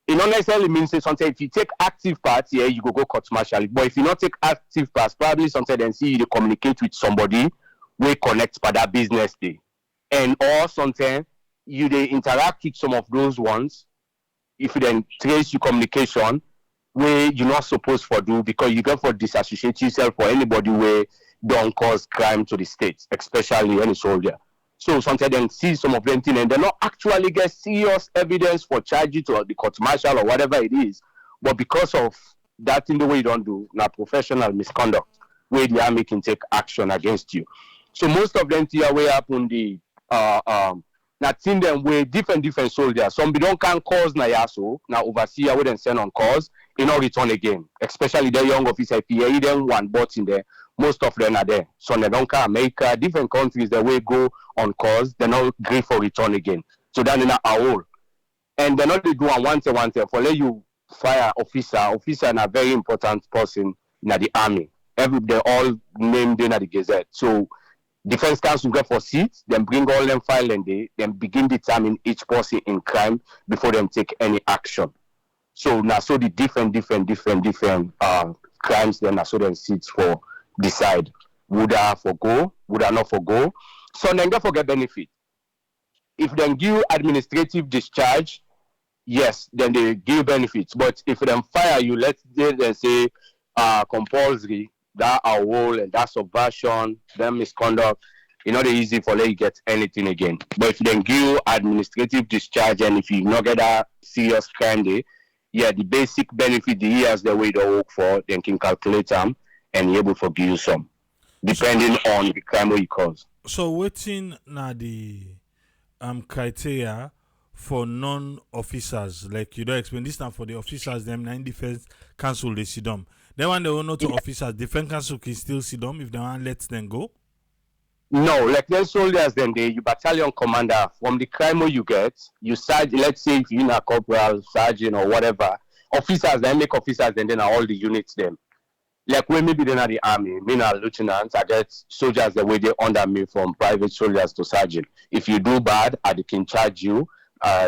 It not necessarily means say something. If you take active part, you go court martial. But if you not take active part, probably something then see you communicate with somebody, we connect by that business day. And or something you they interact with some of those ones. If you then trace your communication, where you're not supposed for do because you go for disassociate yourself for anybody where don't cause crime to the state, especially any soldier. So sometimes then see some of them things and they not actually get serious evidence for charge it or the court martial or whatever it is. But because of that in the way you don't do, now professional misconduct, where the army can take action against you. So most of them here way up on the not in them way different soldiers. Some don't can cause na yaso, now overseer we then send on cause, in all return again. Especially the young officer PA, them one bot in there. Most of them are there. So they don't come America, different countries that way go on cause, they're not great for return again. So then in our whole. And they're not they do one for let you fire officer and a very important person in the army. They all named in the Gazette. So Defense Council go for seats, then bring all them file and they then begin determine each person in crime before them take any action. So now so the different crimes then so then seats for decide would I forgo, would I not forgo. So then go forget benefit. If then give administrative discharge, yes, then they give benefits. But if them fire you, let's say compulsory, that are whole and that subversion, them misconduct, it's not easy for let you get anything again. But if then give administrative discharge and if you not get that serious crime day, the basic benefit the years the way they work for, then can calculate them and be able to give you some, depending on the crime you cause. So waiting na the criteria for non-officers? Like you don't explain this time for the officers, them nine defense council they sit them. Then when they will not to officers, defense council can still sit them if they want let them go. No, like then soldiers, then you battalion commander from the crime you get, you sergeant. Let's say if you're a corporal, sergeant, or whatever, officers then make officers, and then all the units them. Like when maybe they're not the army, me now lieutenants, I get soldiers the way they under me from private soldiers to sergeant. If you do bad, they can charge you.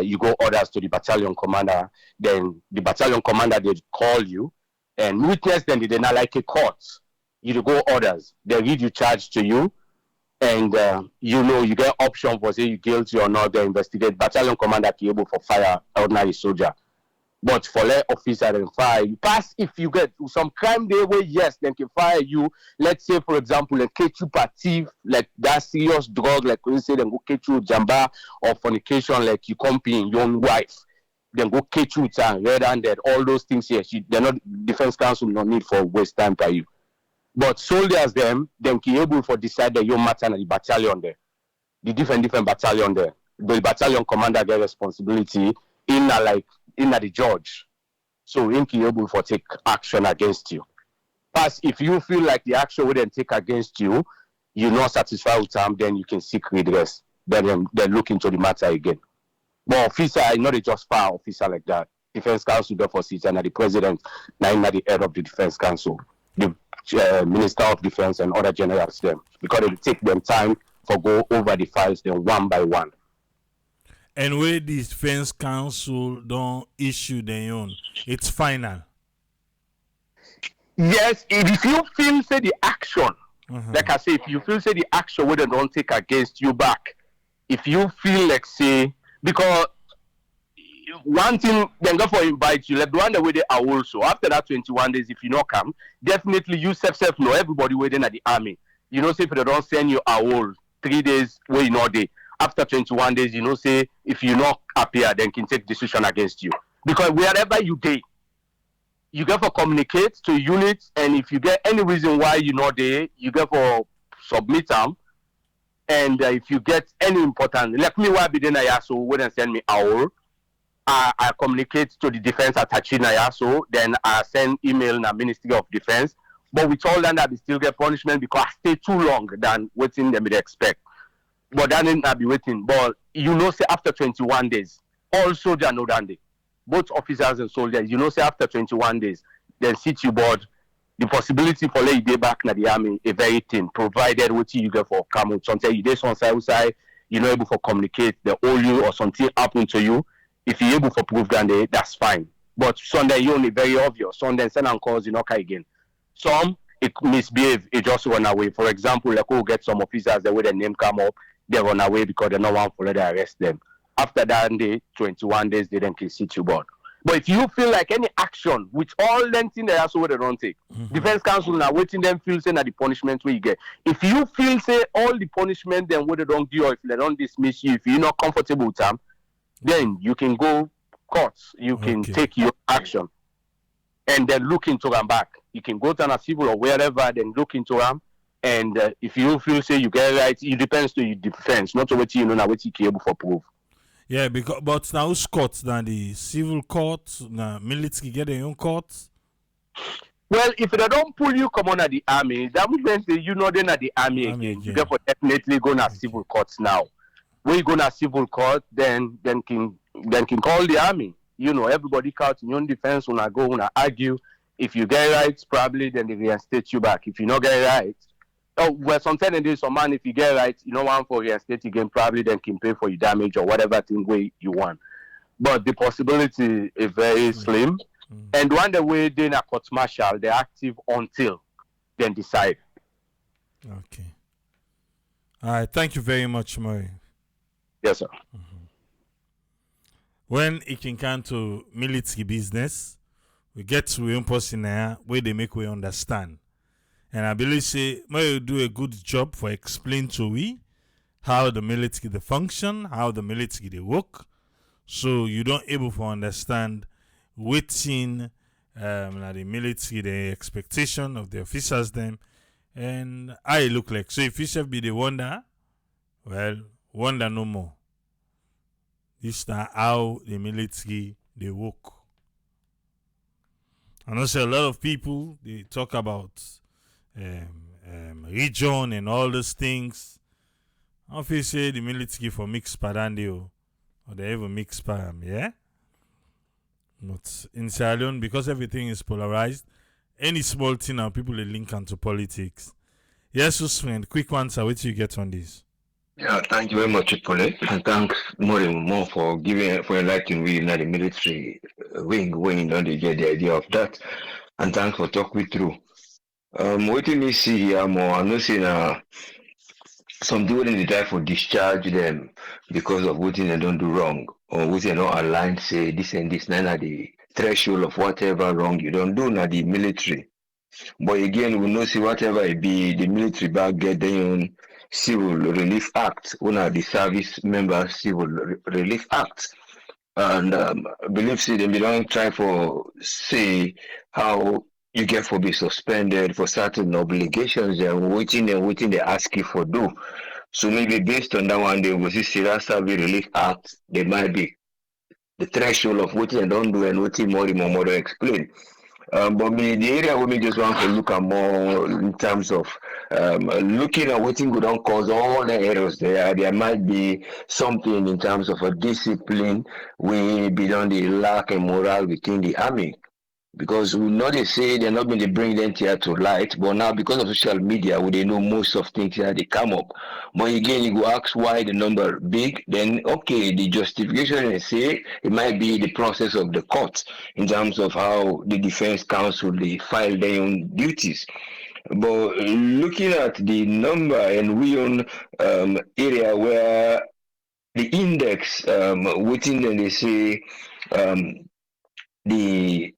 You go orders to the battalion commander. Then the battalion commander they call you, and witness then they not like a court. You go orders. They read you charge to you. And you get option for say you guilty or not. They investigate. Battalion commander can able for fire ordinary soldier, but for let officer and fire you. Pass if you get some crime they way yes, then can fire you. Let's say for example, and catch you for thief, like that serious drug, like we say, then go catch you jamba or fornication, like you comping your own wife, then go catch you red-handed. All those things yes, they're not defense council no need for waste time by you. But soldiers them can able for decide that you matter in the battalion there. The different battalion there. The battalion commander get responsibility in the judge. So he can able for take action against you. Plus, if you feel like the action wouldn't take against you, you're not satisfied with them, then you can seek redress. Then look into the matter again. But officer, I know they just fire officer like that. Defense council therefore sits and the president, now the head of the defense council. The Minister of Defense and other generals them because it will take them time for go over the files then one by one. And where the defense council don't issue their own, it's final. Yes, if you feel say the action, like I say, if you feel say the action where they don't take against you back, if you feel like say because one thing then go for invite you, like the one that way they are also after that 21 days, if you not come, definitely you self know everybody waiting at the army. You know, say if they don't send you a whole 3 days where you know they after 21 days, you know, say if you not appear, then can take decision against you. Because wherever you day, you get for communicate to units, and if you get any reason why you not there, you get for submit them. And if you get any important, like me, why be then I so wouldn't send me a whole. I communicate to the defense attaché na so then I send email na Ministry of Defense. But with all that, I still get punishment because I stay too long than waiting them they expect. But then I be waiting. But you know, say after 21 days, all soldiers know that day. Both officers and soldiers, you know, say after 21 days, then sit you board. The possibility for lay day back na the army a very thin, provided what you get for come out. Sometimes you day on side, you know able for communicate, they owe you or something happen to you. If you're able to prove that, that's fine. But Sunday, you only very obvious. Sunday, send and calls, you know, again. Some, it misbehave, it just run away. For example, like we'll get some officers, the way their name come up, they run away because they don't want to let them arrest them. After that day, 21 days, they then can sit you board. But if you feel like any action, which all them things they also they don't take, defense council now waiting them feel say that the punishment where you get. If you feel say all the punishment then what they don't do, or if they don't dismiss you, if you're not comfortable with them, then you can go courts, you can take your action and then look into them back. You can go to a civil or wherever, then look into them. And if you feel say you get right, it depends to your defense, not to what you know now what you can able for proof. Yeah, because but now who's courts than the civil courts, now military get their own courts. Well, if they don't pull you come on at the army, that means you know then at the army again. You therefore definitely go to civil courts now. When you go to civil court, then can call the army. You know, everybody out in your own defense when I go when I argue. If you get right, probably then they reinstate you back. If you not get right, oh well, sometimes there's some man if you get right, you know one for reinstate again, probably then can pay for your damage or whatever thing way you want. But the possibility is very slim. And one the way they na court martial, they're active until then decide. Okay. All right. Thank you very much, Murray. Yes, sir. When it can come to military business, we get to a person there where they make we understand. And I believe say Murray do a good job for explain to we how the military they function, how the military they work, so you don't able to understand within the military the expectation of the officers them and I look like. So if you should be the wonder, well, wonder no more. This na how the military they work. And also a lot of people they talk about region and all those things. I feel say the military for mix parandio or they even mix param, yeah? But in Sierra Leone, because everything is polarized, any small thing now people they link onto politics. Yes, friend, quick answer, what you get on this? Yeah, thank you very much, Chipole, and thanks more and more for enlightening we in the military wing when you know they get the idea of that, and thanks for talking me through. What you see here more, I'm not saying some people they try for discharge them because of what they don't do wrong or what they not aligned say this and this, none of the threshold of whatever wrong you don't do na the military. But again, we know see whatever it be, the military back get their own Civil Relief Act, one of the service members Civil Relief Act. And I believe see them they don't try for say how you get for be suspended for certain obligations and waiting they ask you for do. So maybe based on that one they will see that service relief act, they might be the threshold of what they don't do and what more explain. But me, the area where me just want to look at more in terms of looking at what could don't cause all the errors there. There might be something in terms of a discipline we beyond the lack of morale within the army. Because we know they say they're not going to bring them here to light, but now because of social media, we they know most of things here they come up. But again, you go ask why the number big, then okay, the justification they say it might be the process of the court in terms of how the defense counsel they file their own duties. But looking at the number and we on area where the index within them they say the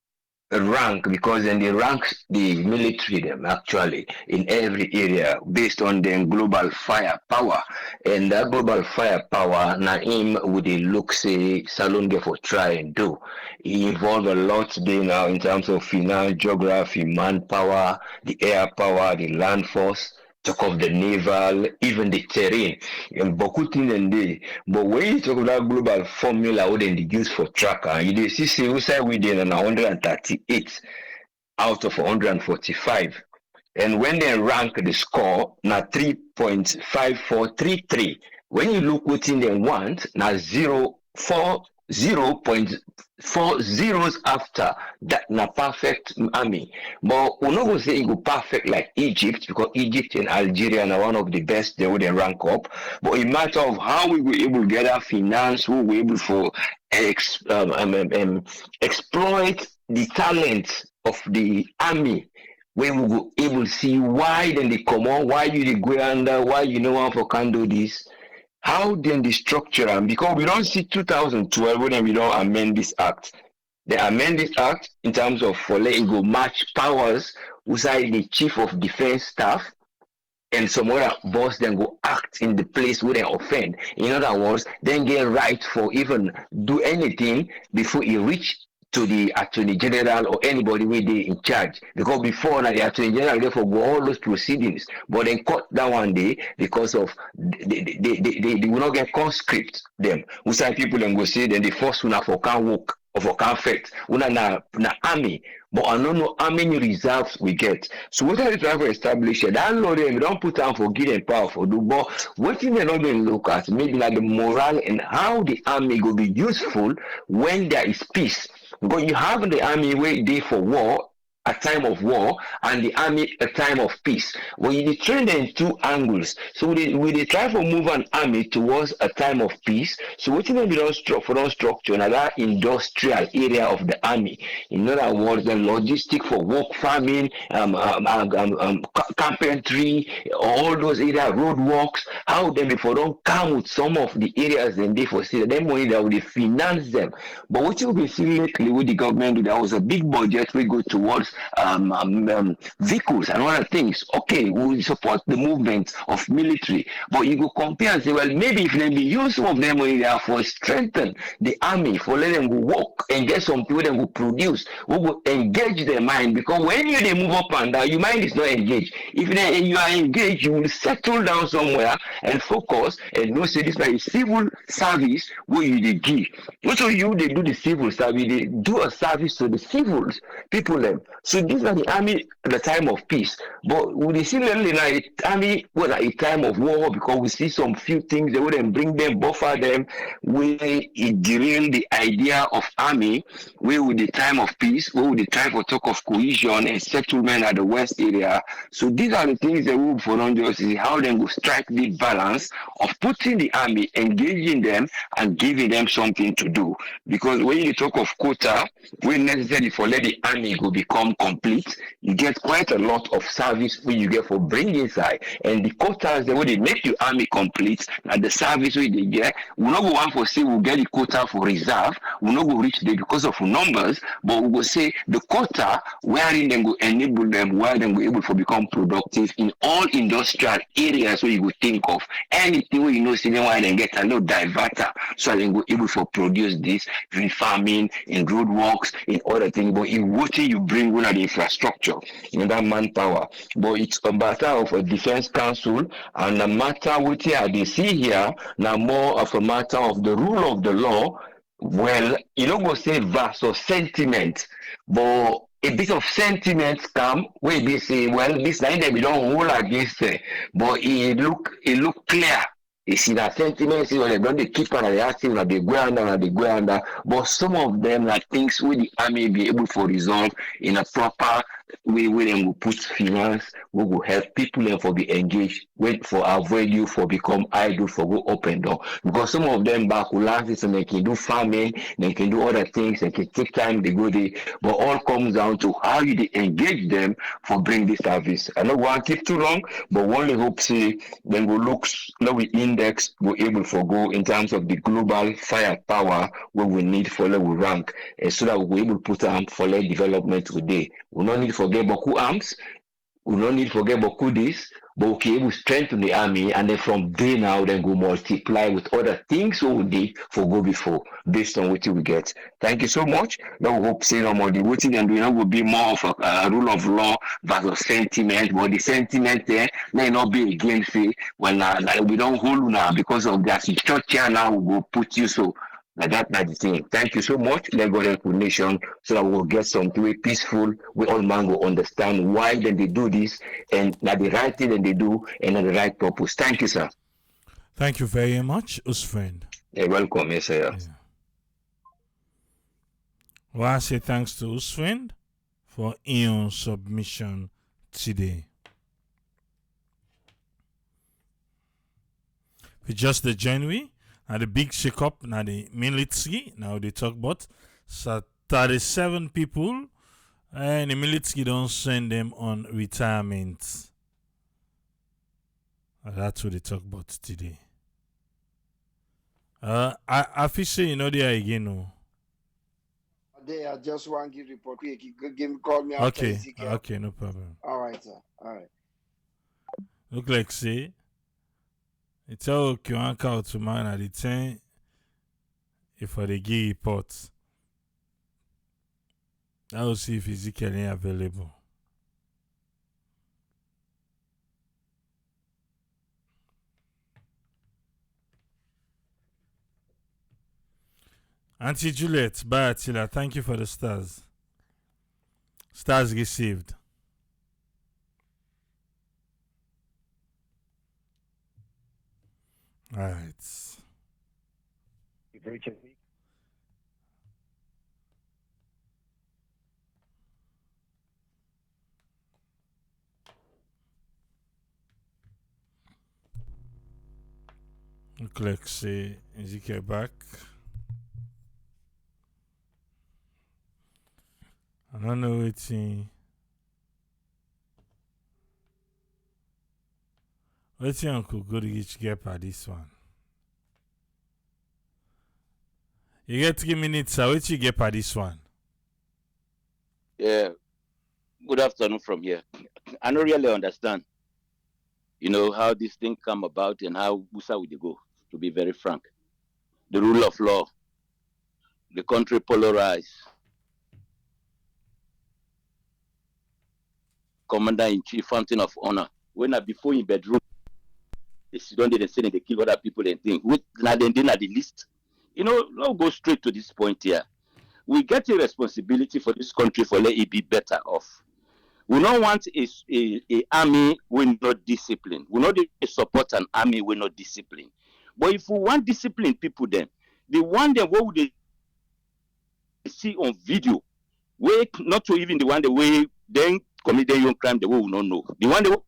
rank because then they rank the military them actually in every area based on the global firepower and that global firepower na him would they look say salon get for try and do it involve a lot there now in terms of finance geography manpower the air power the land force talk of the naval, even the terrain, and beaucoup things and they. But when you talk about global formula, what they use for tracker, you see, we say we did 138 out of 145. And when they rank the score, now 3.5433. When you look within the want, now 0.4 zeros after that na perfect army. But we not go say it go perfect like Egypt because Egypt and Algeria are one of the best they would rank up. But it matter of how we were able to get our finance, who we able to exploit the talent of the army when we go able to see why then they come on, why you they go under, why you know how for can do this. How then the structure and because we don't see 2012 when we don't amend this act. They amend this act in terms of for letting go match powers inside the chief of defense staff and some other boss then go act in the place where they offend. In other words, then get right for even do anything before he reach to the attorney general or anybody where they in charge. Because before now the attorney general therefore go all those proceedings, but then cut that one day because of they will not get conscript them. We say people then go say then the first one for can work or for can fight. Una na army. But I don't know how many reserves we get. So what are they trying to establish here? That law them don't put down for good and power for do, but what thing they not going to look at maybe like the morale and how the army will be useful when there is peace. But you have the army where they for war, a time of war, and the army a time of peace. When you train them in two angles, so we try to move an army towards a time of peace. So what we don't structure another industrial area of the army. In other words, the logistic for work farming, carpentry, all those areas, road works. How them before don't come with some of the areas then they foresee them money that will finance them. But what you will see lately with the government, there was a big budget we go towards vehicles and other things. Okay, we support the movement of military, but you go compare and say, well, maybe if they be use some of them area for strengthen the army, for let them go work and get some people that will produce, who will engage their mind. Because when you they move up and down, your mind is not engaged. If you are engaged, you will settle down somewhere and focus and know say this is a civil service where you they give. Also, you they do the civil service, they do a service to the civils people them. So these are the army at the time of peace. But we see lately now the army was at a time of war because we see some few things they wouldn't bring them, buffer them, where it derail the idea of army, where with the time of peace, where with the time for talk of cohesion and settlement at the west area. So these are the things that we for non just see how they will strike the balance of putting the army, engaging them and giving them something to do. Because when you talk of quota, when necessary for let the army go become complete, you get quite a lot of service when you get for bring inside. And the quotas, the way they make the army complete, and the service we they get, we not go one for say we'll get the quota for reserve, we not go reach there because of numbers, but we will say the quota wherein them go enable them, where them go able to become productive in all industrial areas where you would think of. Anything where you know, see them why they get a little diverter, so they go able to produce this in farming, in road works, in other things, but in what you bring one of the infrastructure, in that manpower. But it's a matter of a defense council, and a matter what they see here, now more of a matter of the rule of the law. Well, you don't go say verse or sentiment, but a bit of sentiment come where they say, well, this line that we don't hold against it, but it look clear. You see that sentiment, see when they don't they keep on they asking that they go under and they go under, but some of them are things where the army be able to resolve in a proper way where they will put finance, we will help people and for be engaged, wait for avoid you for become idle for go up and down. Because some of them back will last it and they can do farming, they can do other things, they can take time, they go there, but all comes down to how you they engage them for bring this service. I don't want to keep too long, but only hope see then we look now we index we're able to go in terms of the global firepower where we need for level rank so that we're able to put for level development today. We don't need to forget Boku arms, we don't need to forget Boku this, but we can able to strengthen the army and then from there now then go multiply with other things we need for go before based on what we get. Thank you so much. Now we hope say no more the waiting and doing will be more of a rule of law versus sentiment, but the sentiment there may not be against it when we don't hold now because of that structure now we will put you so like that, that's the thing. Thank you so much. Let God help the nation so that we'll get something peaceful. We all man will understand why then they do this and that the right thing that they do and at the right purpose. Thank you, sir. Thank you very much, Usfriend. You're welcome, yes, sir. Yeah. Well, I say thanks to Usfriend for your submission today. We just the January. Now the big shake up, now the military, now they talk about so 37 people and the military don't send them on retirement. That's what they talk about today. I feel say you know they are again. No? I just want to give report quick. Call me after Ezekiel. Okay, no problem. All right, sir. All right. Look like say it's all okay one call to man at the time if they give reports. I will see if Ezekiel is available. Auntie Juliet, bye Attila. Thank you for the stars. Stars received. All right. Look like say Ezekiel back. I don't know what's Uncle Goodrich get by this one. You get 3 minutes, so what you get by this one? Yeah. Good afternoon from here. I don't really understand, how this thing come about and how Busa would go, to be very frank. The rule of law, the country polarized, commander-in-chief, fountain of honor. When I before in bedroom, they sit down there and say they kill other people and things. Now then at the list. Let's go straight to this point here. We get a responsibility for this country for let it be better off. We don't want a army with not discipline. We not support an army with not discipline. But if we want disciplined people, then the one that what would they see on video, wait, not to even the one the way then commit their own crime, the way we don't know. The one that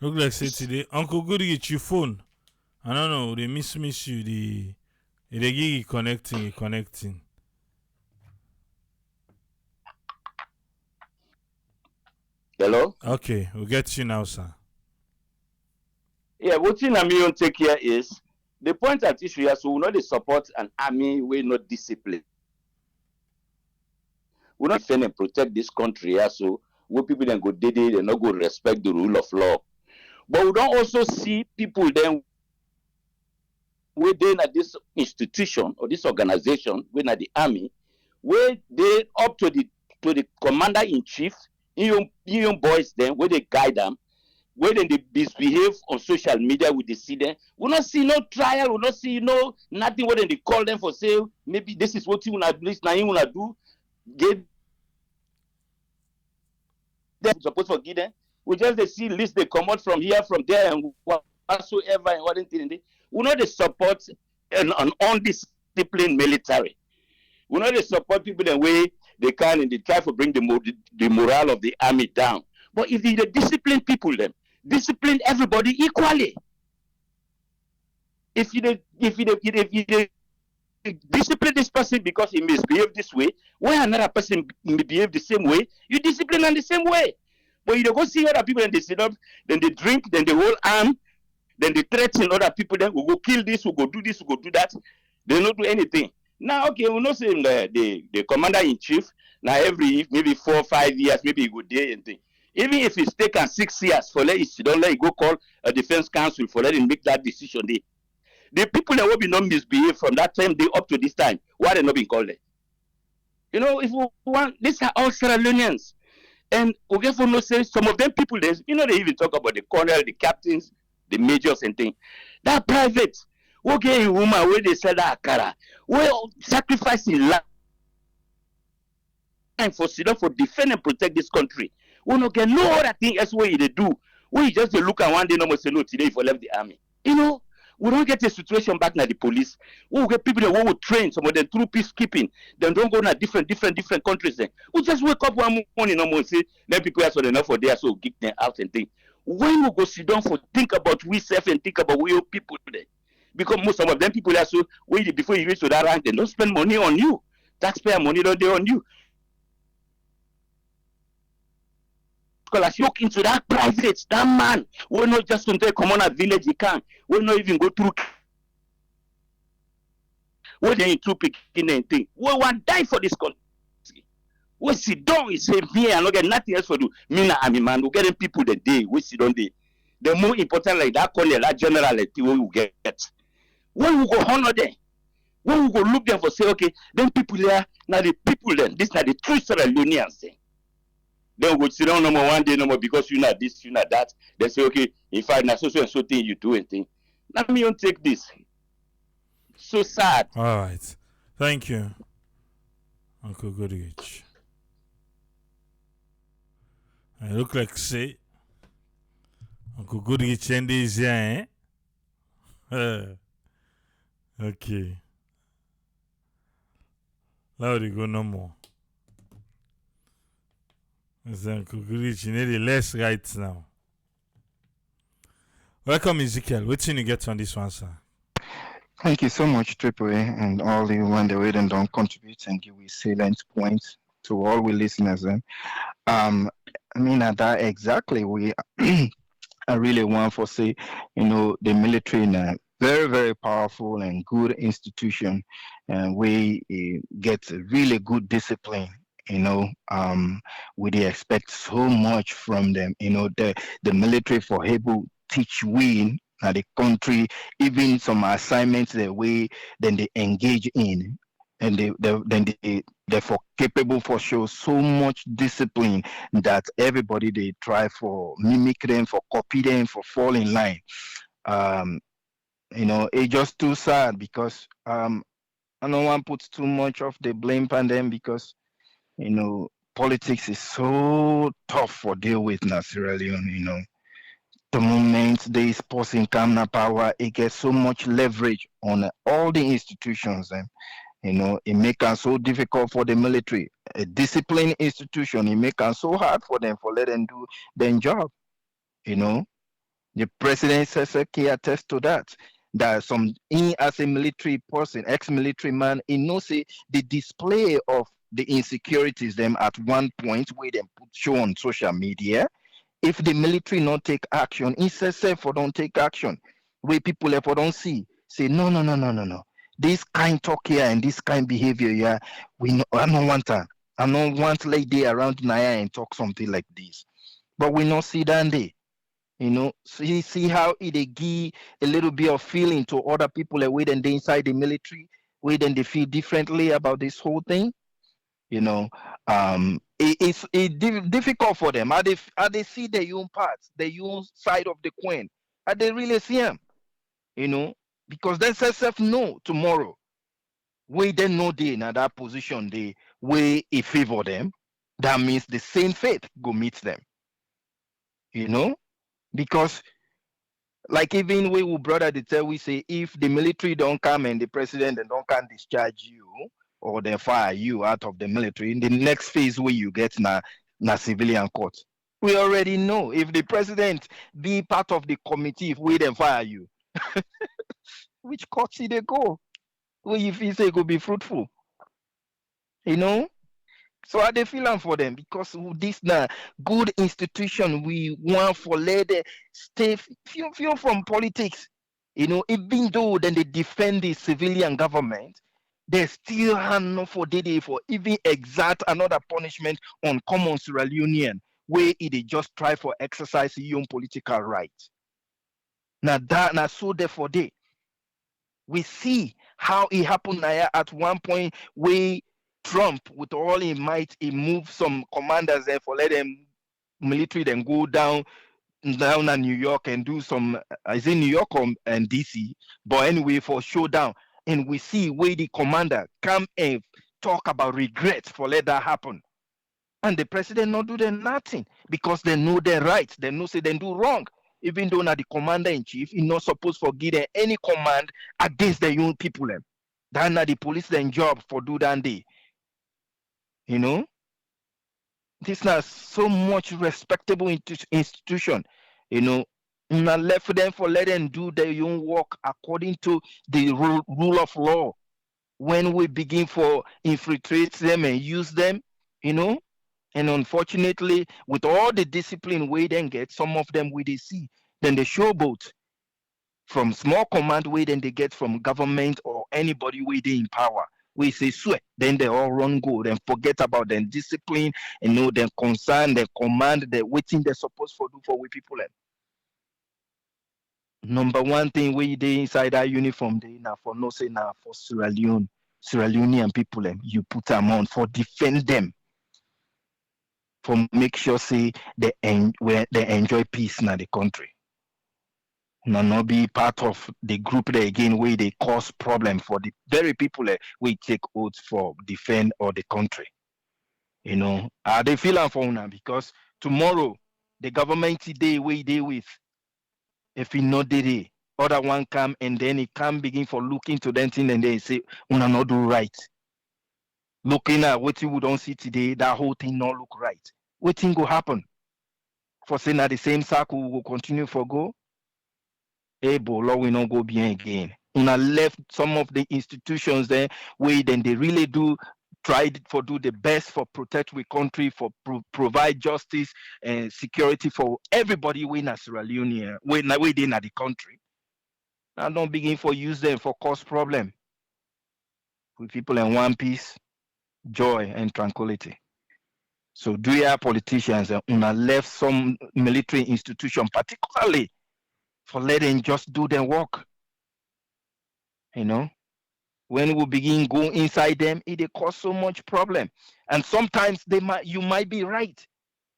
Look like say today, Uncle Goody get your phone. I don't know, they miss you. They give connecting. Hello? Okay, we'll get you now, sir. Yeah, what thing I mean take care is the point at issue here, so we not support an army with not discipline. We not defend and protect this country here, so we people then go did it and not go respect the rule of law. But we don't also see people then within this institution or this organization, within the army, where they up to the commander in chief, young boys then where they guide them, where then they misbehave on social media with the see them. We not see no trial, we not see nothing where then they call them for say maybe this is what you wanna do, this now you wanna do. Get them supposed to forgive them. We just they see list they come out from here, from there, and whatsoever and what anything. We know they support an undisciplined military. We know they support people the way they can and they try to bring the morale of the army down. But if they discipline people, then discipline everybody equally. If you discipline this person because he misbehaved this way, when another person behave the same way, you discipline them the same way. But you don't go see other people and they sit up, then they drink, then they hold arm, then they threaten other people, then we'll go kill this, we'll go do this, we'll go do that. They don't do anything. Now, okay, we're not saying the commander-in-chief, now every maybe 4 or 5 years, maybe he go there and thing. Even if it's taken 6 years for let it, don't let it go call a defense council for letting make that decision. The people that will be not misbehave from that time day up to this time, why they not being called there? If we want, these are all Sierra Leoneans. And we for no say some of them people, they even talk about the colonel, the captains, the majors and things. That private, okay, woman where they sell that akara, well, sacrificing life for for defend and protect this country. We don't get no other thing else what they do. We just look and one day no more say no today if we left the army. We don't get a situation back now the police. We will get people that will train some of them through peacekeeping. Then don't go to different countries. Then we just wake up one morning and say let people are so enough for there so kick them out and things. When we go sit down for think about we self and think about we people there, because most of them people are so wait before you reach to that rank, they don't spend money on you. Taxpayer money don't they on you. Because look into that private, that man will not just come on a village he can. Will not even go through. When they into picking anything, we want die for this country. We sit down, we say here and not get nothing else for do. Me na army man, we getting people the day we sit down there. The more important like that colonel, that general, like we will get. When we go honor them, when we go look them for say okay, then people there now the people then this now the true Sierra Leoneans thing. Then we sit down no more one day no more because you know this, you know that. They say okay, in fact now so and so thing you do and thing. Let me don't take this. So sad. All right, thank you, Uncle Goodrich. I look like say Uncle Goodrich and is here, eh? Okay. Now we go no more. Uncle Goodrich, you need the less right now. Welcome, Ezekiel. What you get on this one, sir? Thank you so much, Triple A, and all the one that wait and don't contribute and give we salient points to all we listeners. I mean, that exactly we I really want for say, the military very, very powerful and good institution, and we get a really good discipline. You know, we dey expect so much from them. You know, the military for able teach we na the country, even some assignments that we then they engage in, and they're for capable for show so much discipline that everybody they try for mimic them, for copy them, for fall in line. Um, you know, it's just too sad because I don't want to put too much of the blame on them because you know politics is so tough for deal with in Sierra Leone. You know, the moment this person come na power, it gets so much leverage on all the institutions. And you know, it make it so difficult for the military, a disciplined institution. It make it so hard for them for let them do their job. You know, the president says he attests to that. That some in as a military person, ex-military man, he knows say the display of the insecurities them at one point where them put show on social media. If the military not take action, he says say for don't take action. Where people for don't see, say no. This kind talk here and this kind behavior here, I don't want that. I don't want lady around Naya and talk something like this. But we not see that day. You know, see how it they give a little bit of feeling to other people away than they inside the military, where then they feel differently about this whole thing. You know, it's difficult for them. Are they see their own parts, their own side of the coin? Are they really see them? You know, because they say self no tomorrow. We then know they in that position they way it favor them. That means the same fate go meet them. You know, because like even we will brother they tell we say if the military don't come and the president and don't can discharge you or they fire you out of the military in the next phase where you get na civilian court. We already know if the president be part of the committee if we then fire you, which court see they go? Where if he say it could be fruitful, you know? So I dey feel am for them because this na good institution we want for let them stay few from politics. You know, even though then they defend the civilian government, they still have no for day for even exact another punishment on common Sierra Leonean where they just try for exercise your own political right. Now that na so therefore they we see how it happened now at one point where Trump, with all his might, he moved some commanders there for let them military then go down in New York and do some is in New York and DC, but anyway for showdown. And we see where the commander come and talk about regret for let that happen. And the president not do them nothing because they know their rights. They know say they do wrong. Even though now the commander in chief, he not supposed to give them any command against the young people. Them. That now the police then job for do that day. You know, this now so much respectable institution. You know, not left them for let them do their own work according to the rule of law. When we begin for infiltrate them and use them, you know, and unfortunately, with all the discipline we then get, some of them we they see, then they showboat from small command we then they get from government or anybody we they in power. We say sweat, then they all run good and forget about them discipline and know them concern, their command, their waiting they're supposed to do for we people. Number one thing we they inside that uniform they now for no say now for Sierra Leonean people you put them on for defend them for make sure say where they enjoy peace in the country. Now not be part of the group there again where they cause problem for the very people we take oath for defend or the country. You know, they feel for because tomorrow the government today we they with if he not did it, other one come and then he come begin for looking to them thing and they say, "Una not do right." Looking at what you don't see today, that whole thing not look right. What thing go happen? For saying that the same circle will continue for go, Lord will not go bien again. Una left some of the institutions there where then they really do tried for do the best for protect we country for provide justice and security for everybody we in Sierra Leone we in the country. Now don't begin for use them for cause problem with people in one piece, joy and tranquility. So do you have politicians una left some military institution, particularly for letting just do their work? You know, when we begin go inside them, it cause so much problem. And sometimes you might be right,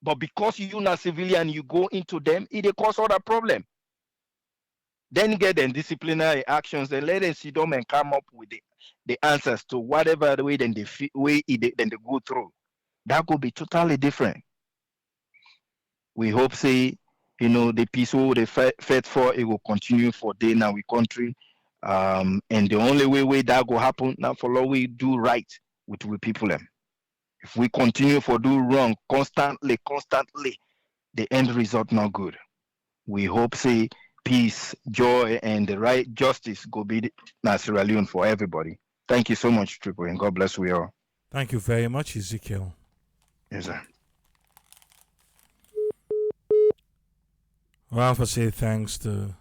but because you not civilian, you go into them, it cause other problem. Then get them disciplinary actions and let them sit down and come up with the answers to whatever the way then then they go through. That could be totally different. We hope say the peace they fight for it will continue for day now we country. And the only way that will happen now for we do right with we people them. If we continue for do wrong constantly, the end result not good. We hope say peace, joy, and the right justice go be na Sierra Leone for everybody. Thank you so much, Triple, and God bless we all. Thank you very much, Ezekiel. Yes, sir. Well, I have to say thanks to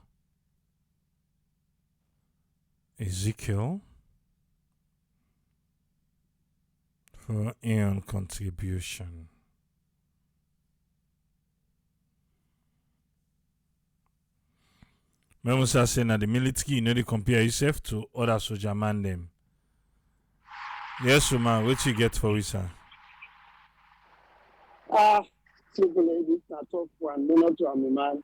Ezekiel for your contribution. Remember, I say that the military, you know, they compare yourself to other soldier man them. Yes, man, what you get for it, sir? Simple lady, it's a tough one. No, not to a man.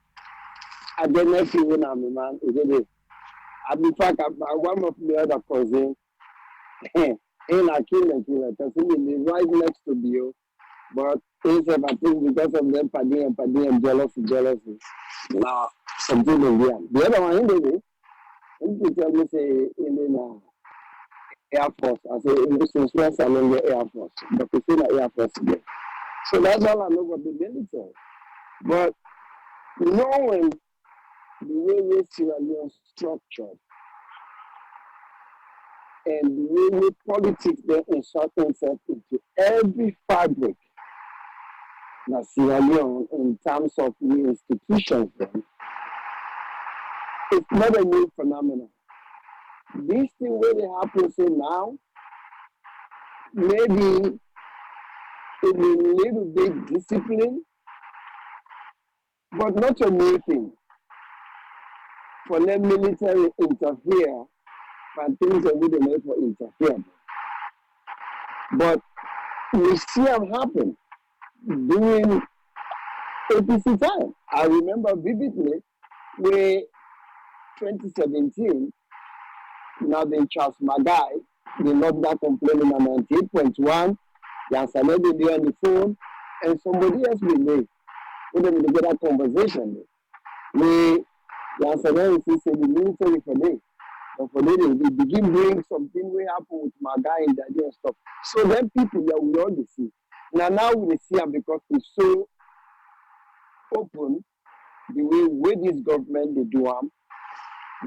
I don't know if you win a man. Is it? In fact, one of the other cousins, in a killer, because he live right next to you. But things have happened because of them, paddy and jealousy. Now, something in the end. The other one, he tell me, say, in the Air Force. I say, in this instance, I'm in the Air Force. But we see the Air Force again. So that's all I know about the military. But knowing the way we Sierra Leone structured and the way politics they insert themselves into every fabric na Sierra Leone in terms of new institutions, then it's not a new phenomenon. This thing where they happen say now, maybe in a little bit discipline, but not a new thing. For the military interfere and things that we don't for interfere. But we see them happen during APC time. I remember vividly where 2017, now the Charles Magai, they not that complaining on 98.1, Yansanede be on the phone, and somebody else will leave. We don't get that conversation. We Yansanede say the military for me. And for them, they begin doing something we happen with Magai and that and stuff. So then people that we all see. Now we see them because it's so open the way this government they do them.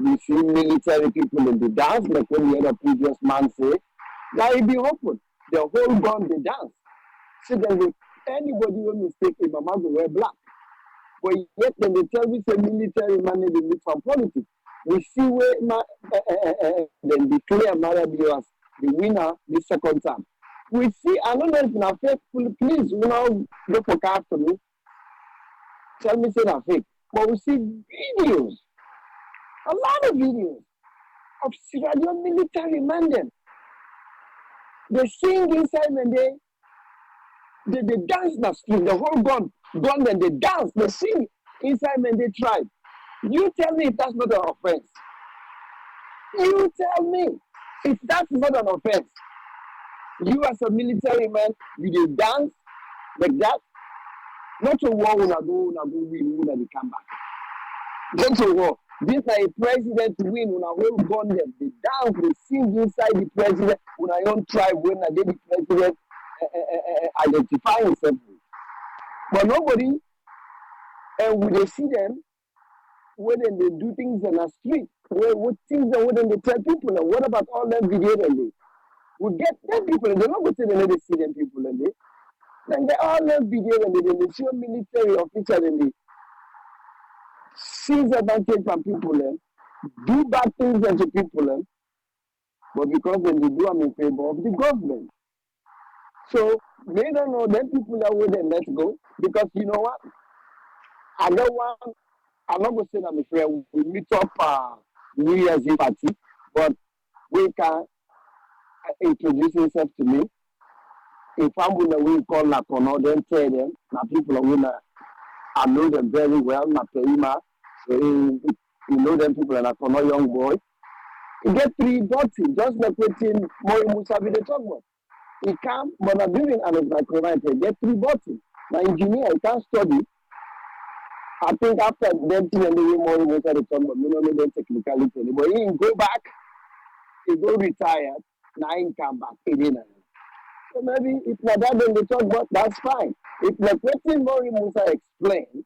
We see military people in the dance, like when the other previous man say, that it be open. The whole gun they dance. So then if anybody will mistake a mama will wear black. But yet when they tell me say military money they need from politics. We see where then declare Marabio as the winner the second time. We see, I don't know if it's fake, please, you know, look for after me. Tell me say it's fake. But we see videos, a lot of videos of Sierra Leone military man them. They sing inside and they dance the street, the whole gun and they dance, they sing inside and they try. You tell me if that's not an offense. You tell me if that's not an offense. You as a military man, you dance like that. Not to war when I go win when they come back. Not to war. This is a president win when I whole gun them. They dance, they sing inside the president when I don't try when I get the president identify himself. But nobody, and when they see them, when they do things in the street, what things that when they tell people, and what about all them videos and they would get them people and they're not going to say they see them people and they all them videos and they show military officials and they seize advantage from people and do bad things to people, but because then they do them in favor of the government. So they don't know them people that way they let go because you know what? I don't want. I'm not going to say that I'm afraid we meet up New Year's Eve party, but we can introduce himself to me. If I'm going to call Nakono, then tell them, now people are going to, I know them very well, Napeima, so you know them people are Nakono young boy. He get 3 bottles, just like waiting Mori Musa they talk about. He can't, but I'm doing an Nakono, get 3 bottles. Now engineer, he can't study. I think after them thing and the way Mori Musa they talk about, we don't know them technicality, but he go back, he go retired, now he come back again. So maybe if not that then they talk about, that's fine. If like what Mori Musa explained,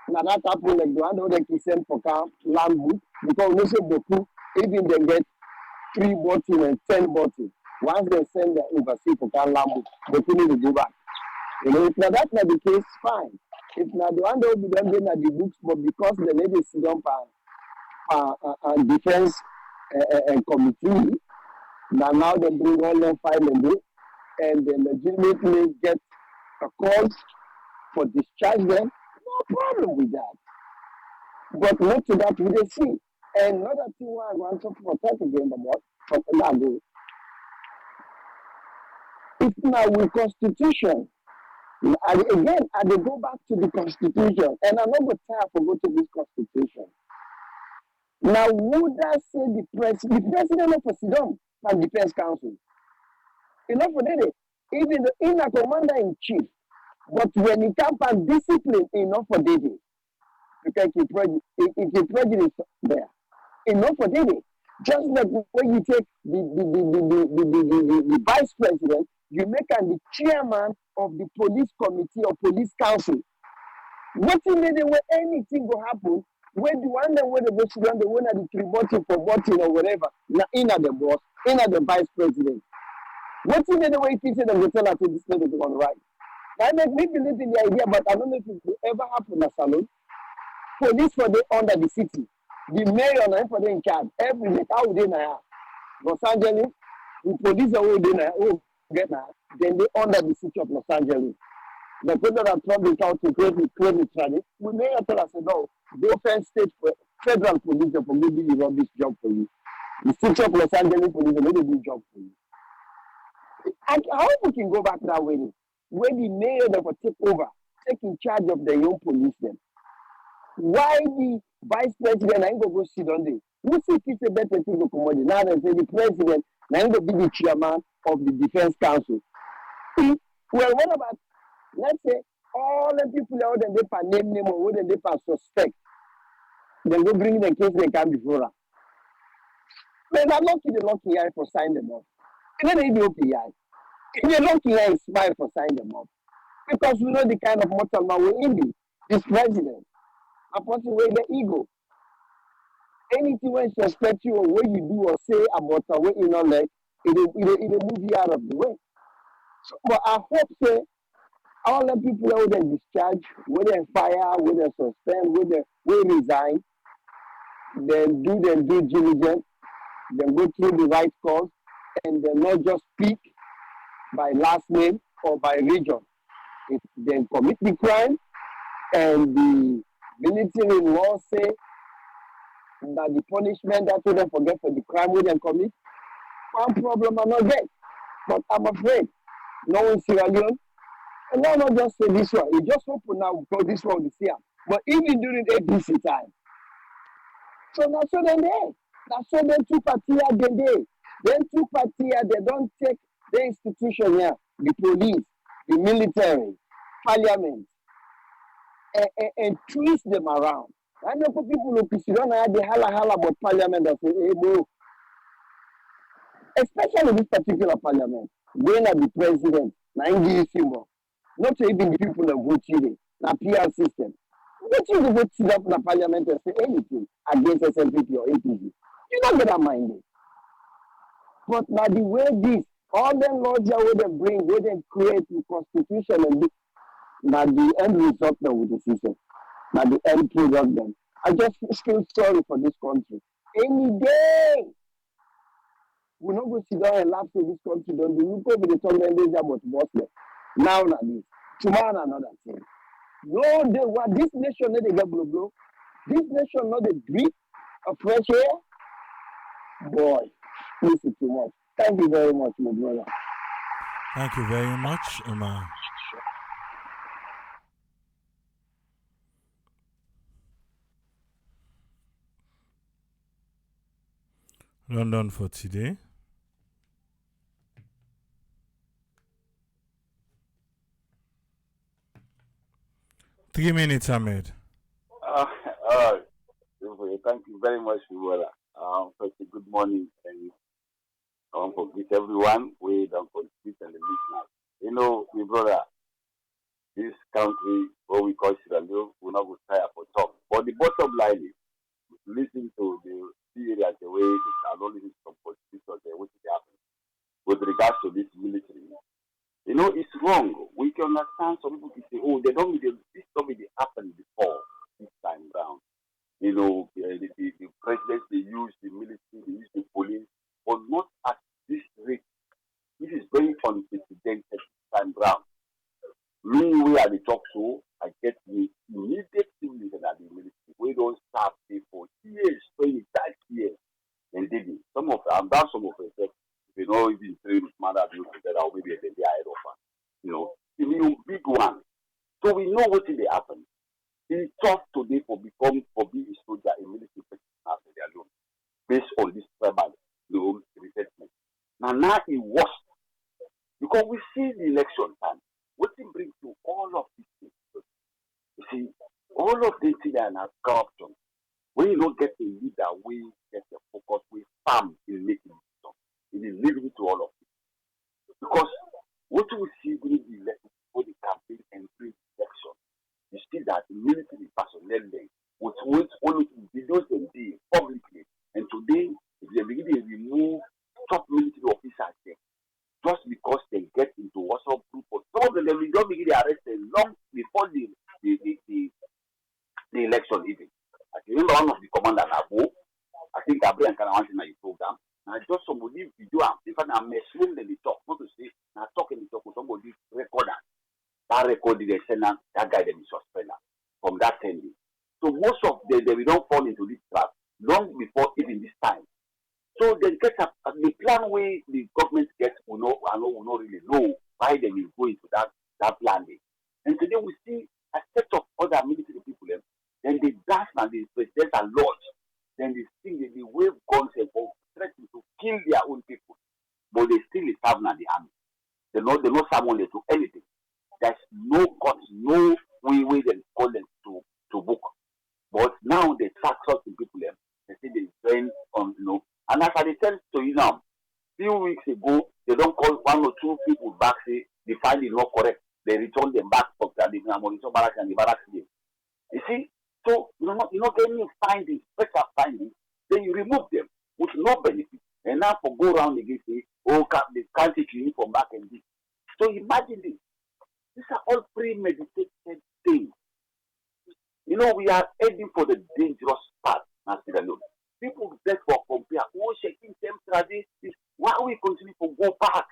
now that happened like the one who they send for camp land book because we say Boku, even they get 3 bottles and 10 bottles. Once they send the overseas for camp land book, Boku need to go back. You know, if not that's not the case, fine. If not the one that will be done then at the books, but because the lady sit down for defense committee. Now they bring all them file and they legitimately get a call for discharge them. No problem with that. But not to that we they see. And another thing why I want to protect again about from Lago. It's now with constitution. Again, I will go back to the constitution. And I'm not going to go to this constitution. Now, would I say the president of President and Defense Council? Enough for that. Even the inner commander in chief, but when it comes to discipline, enough for that. Because it's prejudice there. Enough for that. Just like when you take the vice president, you make him the chairman of the police committee or police council. What in the way anything will happen, when the one that when the president, the one at the 3 bottle for bottle or whatever, now in at the boss, in at the vice president. What in the way he said the tell us to display it on right. That make me believe in the idea, but I don't know if it will ever happen in a salon. Police for the under the city. The mayor and for the in charge. Every day, how would they now? Los Angeles, the police are all there. Oh, get now. Then they under the city of Los Angeles. The people that Trump is out to create the trade. We may tell us, no, the offense state federal police for maybe the rubbish job for you. The city of Los Angeles police will do a good job for you. And how we can go back that way? When the mayor that will take over, take in charge of the young police then. Why the vice president ain't go sit on there? Who see it's a better thing to come on? Now they say the president ain't go be the chairman of the defense council. Well, what about, let's say, all the people out there, they can name or what they can suspect. Then go bring the case they can before her. But I'm not in the lucky eye for sign them off. And then they be eye. In the lucky eye, smile for sign them off. Because we know the kind of mortal man we're in this president. A person with the ego. Anything when suspect you or what you do or say about a way in our leg, it'll move you out of the way. So, but I hope say all the people out there discharge, whether fire, whether suspend, whether we resign, then do their due diligence, then go through the right course, and then not just speak by last name or by region. If they commit the crime and the military law say that the punishment that we don't forget for the crime we then commit, one problem I'm not get. But I'm afraid, no in Sierra Leone, and now not just say this one, it just open now because this one is here. But even during APC time. So that's so then there. That's so then 2 parties again there. Then 2 parties they don't take the institution here, the police, the military, parliament, and twist them around. I know people who don't have the hala about parliament that say, hey, bro, especially this particular parliament, when at the president, not even the people that vote you, the PR system. What you vote sit up in the parliament and say anything against SLPP or APG? You don't get that minded. But now the way this, all them laws that they bring, where they create the constitution and now the end result now with the system. Now the end product then. I just feel sorry for this country. Any day, we not go sit down and laugh for this country. Don't do people with the talk and days about Muslim. Now na this, tomorrow another thing. No, they what this nation not they get blow blow. This nation not the drip of fresh air. Boy, this is too much. Thank you very much, my brother. Thank you very much, Emma. London for today. Three minutes, Ahmed. Uh, thank you very much, Fibola. First, good morning, and I want to greet everyone. We don't compete and the listeners. You know, my brother, this country, what we call Sierra Leone, will not go tire for talk. But the bottom line is, listen to the theory and the way the analysis from politicians, what is happening with regards to this military. You know, it's wrong. We can understand some people can say, oh, this don't really happen before this time round. You know, the presidents, they use the military, they use the police, but not at this rate. This is very unprecedented this time round. Me, we are the talk show, I get the immediate civilians at the military. We don't start for years, 20, 30 years, and did it. Some of them, that's some of them, if you know, even train with mother abuse together, or maybe they are head of us. You know, the big one. So we know what will happen. It's tough today for being a soldier, a military person alone, based on this tribal, resentment. Now it was because we see the election time. What it brings to all of these things? You see, all of this things are corruption. When you don't get a leader, we get a focus, we farm in making decisions. It is leading to all of it. Because what we see during the election, for the campaign and during the election, you see that the military personnel there would only videos them there publicly. And today, if they begin to remove top military officers there, just because they get into WhatsApp group, or some of them will just begin to arrest them long before the election even. I remember one of the commanders, Abu, I think Gabriel and Kanawan in the program. Now just somebody video, in fact, I'm mentioning the talk, not to say, now talking the talk with somebody recorder. That record the sender, that guy them is suspended from that 10 days. So most of them, they will not fall into this trap long before even this time. So they get the plan where the government gets will not really know why they will go into that plan. And today we see a set of other military people, then they dance and the president are lodged. Then they sing, they wave guns and threatening to kill their own people. But they still serve in the army. They know someone they do anything. There's no court, no way they call them to book. But now they tax us in people, they say they join on, And as I tell to you now, few weeks ago, they don't call one or two people back, say the file is not correct. They return them back to the monitor barracks and the barracks again. You see? So you're not getting findings, special findings, then you remove them with no benefit. And now for go around again, say, oh, they can't take uniform back and this. So imagine this. These are all premeditated things. We are heading for the dangerous path, People beg for compare. Oh, shaking them traditions. Why we continue to go back?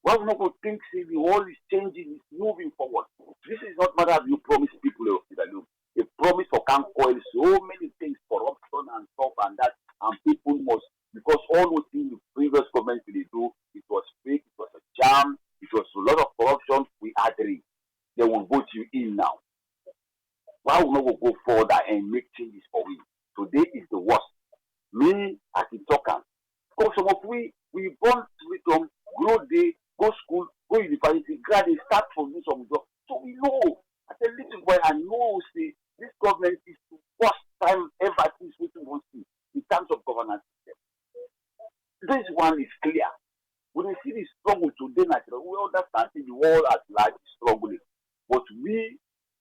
Why we not going to think the world is changing, it's moving forward? This is not matter of you promise people of Sierra. A promise for can coil so many things, corruption and stuff and that, and people must, because all those things the previous government they do, it was fake, it was a jam, it was a lot of corruption. We agree. They will vote you in now. Why will not go further and make changes for we? Today is the worst. Me as a talker. Because some of we born wisdom, grow day, go school, go university, graduate, start from this some job. So we know. I tell little boy, I know say this government is the worst time ever since we want to see in terms of governance system. This one is clear. When we see the struggle today, we understand the world at large is struggling. But we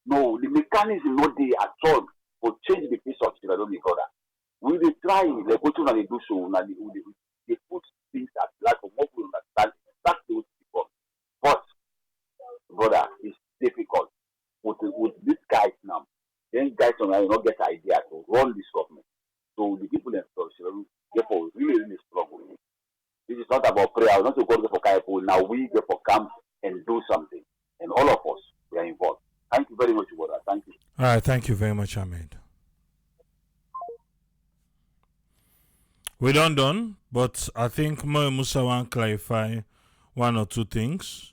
know the mechanism not there at all for change the face of Sierra Leone, brother. We dey try, like what they do so, they put things at large for what we understand. That's the way. But brother, it's difficult with these guys now. Then guys don't get idea to run lawyer, not to go for Kaifu. Now we get for camp and do something. And all of us, we are involved. Thank you very much, brother. Thank you. All right, thank you very much, Ahmed. We done, but I think Mo Musa want clarify one or two things.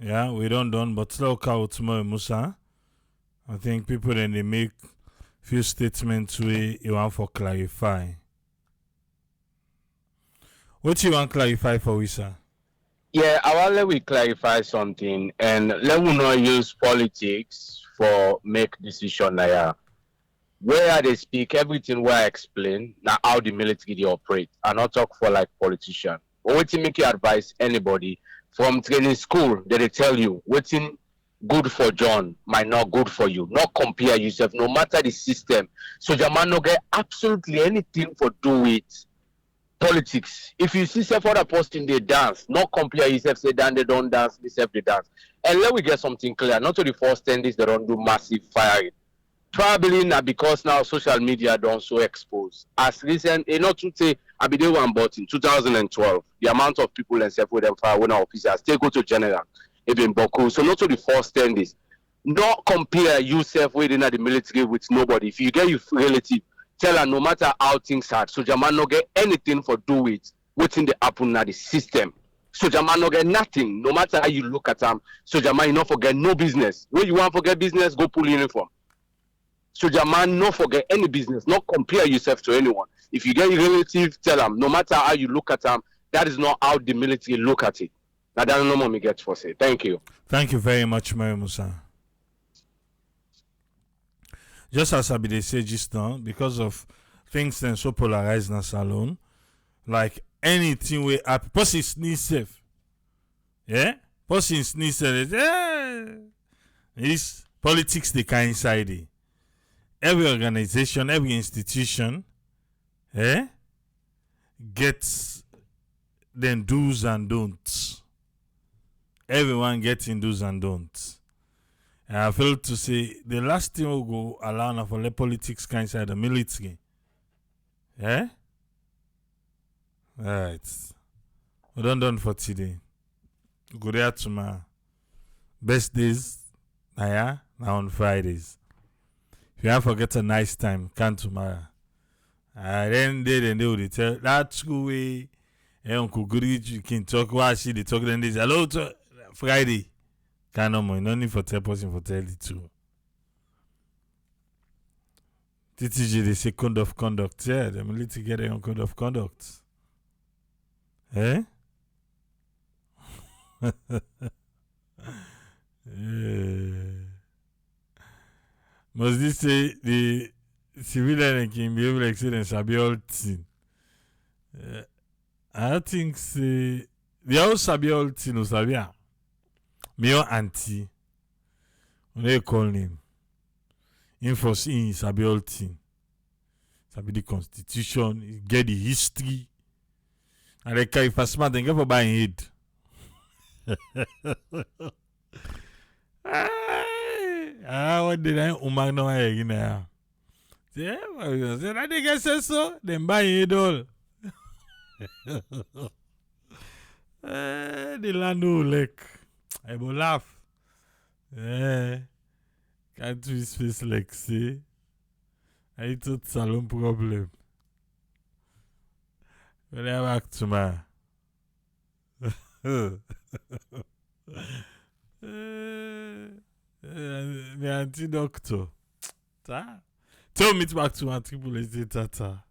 Yeah, we done, but look out Mo Musa. I think people then they make few statements we you want for clarify. What you want clarify for we, sir? Yeah, I want let we clarify something and let we not use politics for make decision now. Where they speak, everything where I explain, now how the military they operate. I not talk for like politician. But what make you advise anybody from training school, they tell you waiting good for John might not good for you. Not compare yourself, no matter the system. So the man no get absolutely anything for do with politics. If you see some other posting they dance, not compare yourself, say then they don't dance, they self they dance. And let we get something clear. Not to the first 10 days they don't do massive firing. Probably not because now social media don't so exposed. As recent, not to say I be the one but in 2012, the amount of people and self with them fire when our officers still go to general. Even Boku. So not to the first 10 days. Not compare yourself within the military with nobody. If you get your relative, tell her no matter how things are, so Jaman no get anything for do it within the happen na the system. So Jaman no get nothing, no matter how you look at them. So Jaman you not forget no business. When you want to forget business, go pull uniform. So Jaman no forget any business, not compare yourself to anyone. If you get your relative, tell them no matter how you look at them, that is not how the military look at it. Now that's no more me get for say. Thank you. Thank you very much, Mary Musa. Just as I be they say just now, because of things then so polarized in a salon, like anything we happen, person sneeze safe. Yeah? Person sneeze safe. It's politics they can inside it. Every organization, every institution, gets then do's and don'ts. Everyone gets in do's and don'ts. And I feel to say the last thing will go allow now for the politics kind inside the military. Yeah? Alright. We're done for today. We go there tomorrow. Best days, now on Fridays. If you have forget a nice time, come tomorrow. Then they will tell that school way. Uncle Goody, you can talk. Why she they talk then this hello to Friday. Can't no more. No need for tell person for tell it too. TTG they say code of conduct. Yeah, they will together on code of conduct. Eh? Must this say the civilian can behave like say they be all thing? I think say the all sabi all thing no sabia. Me your auntie. What do you call him? Infractions sabi all thing. Sabi the constitution, get the history. And they carry for smart and get for buying it. What did I know again now? Yeah, I think I said so. Then buy it all. The land will like. I will laugh. Can't do his face like say. I thought salon problem. When I back tomorrow. My auntie doctor. Tell me back to my triple tata.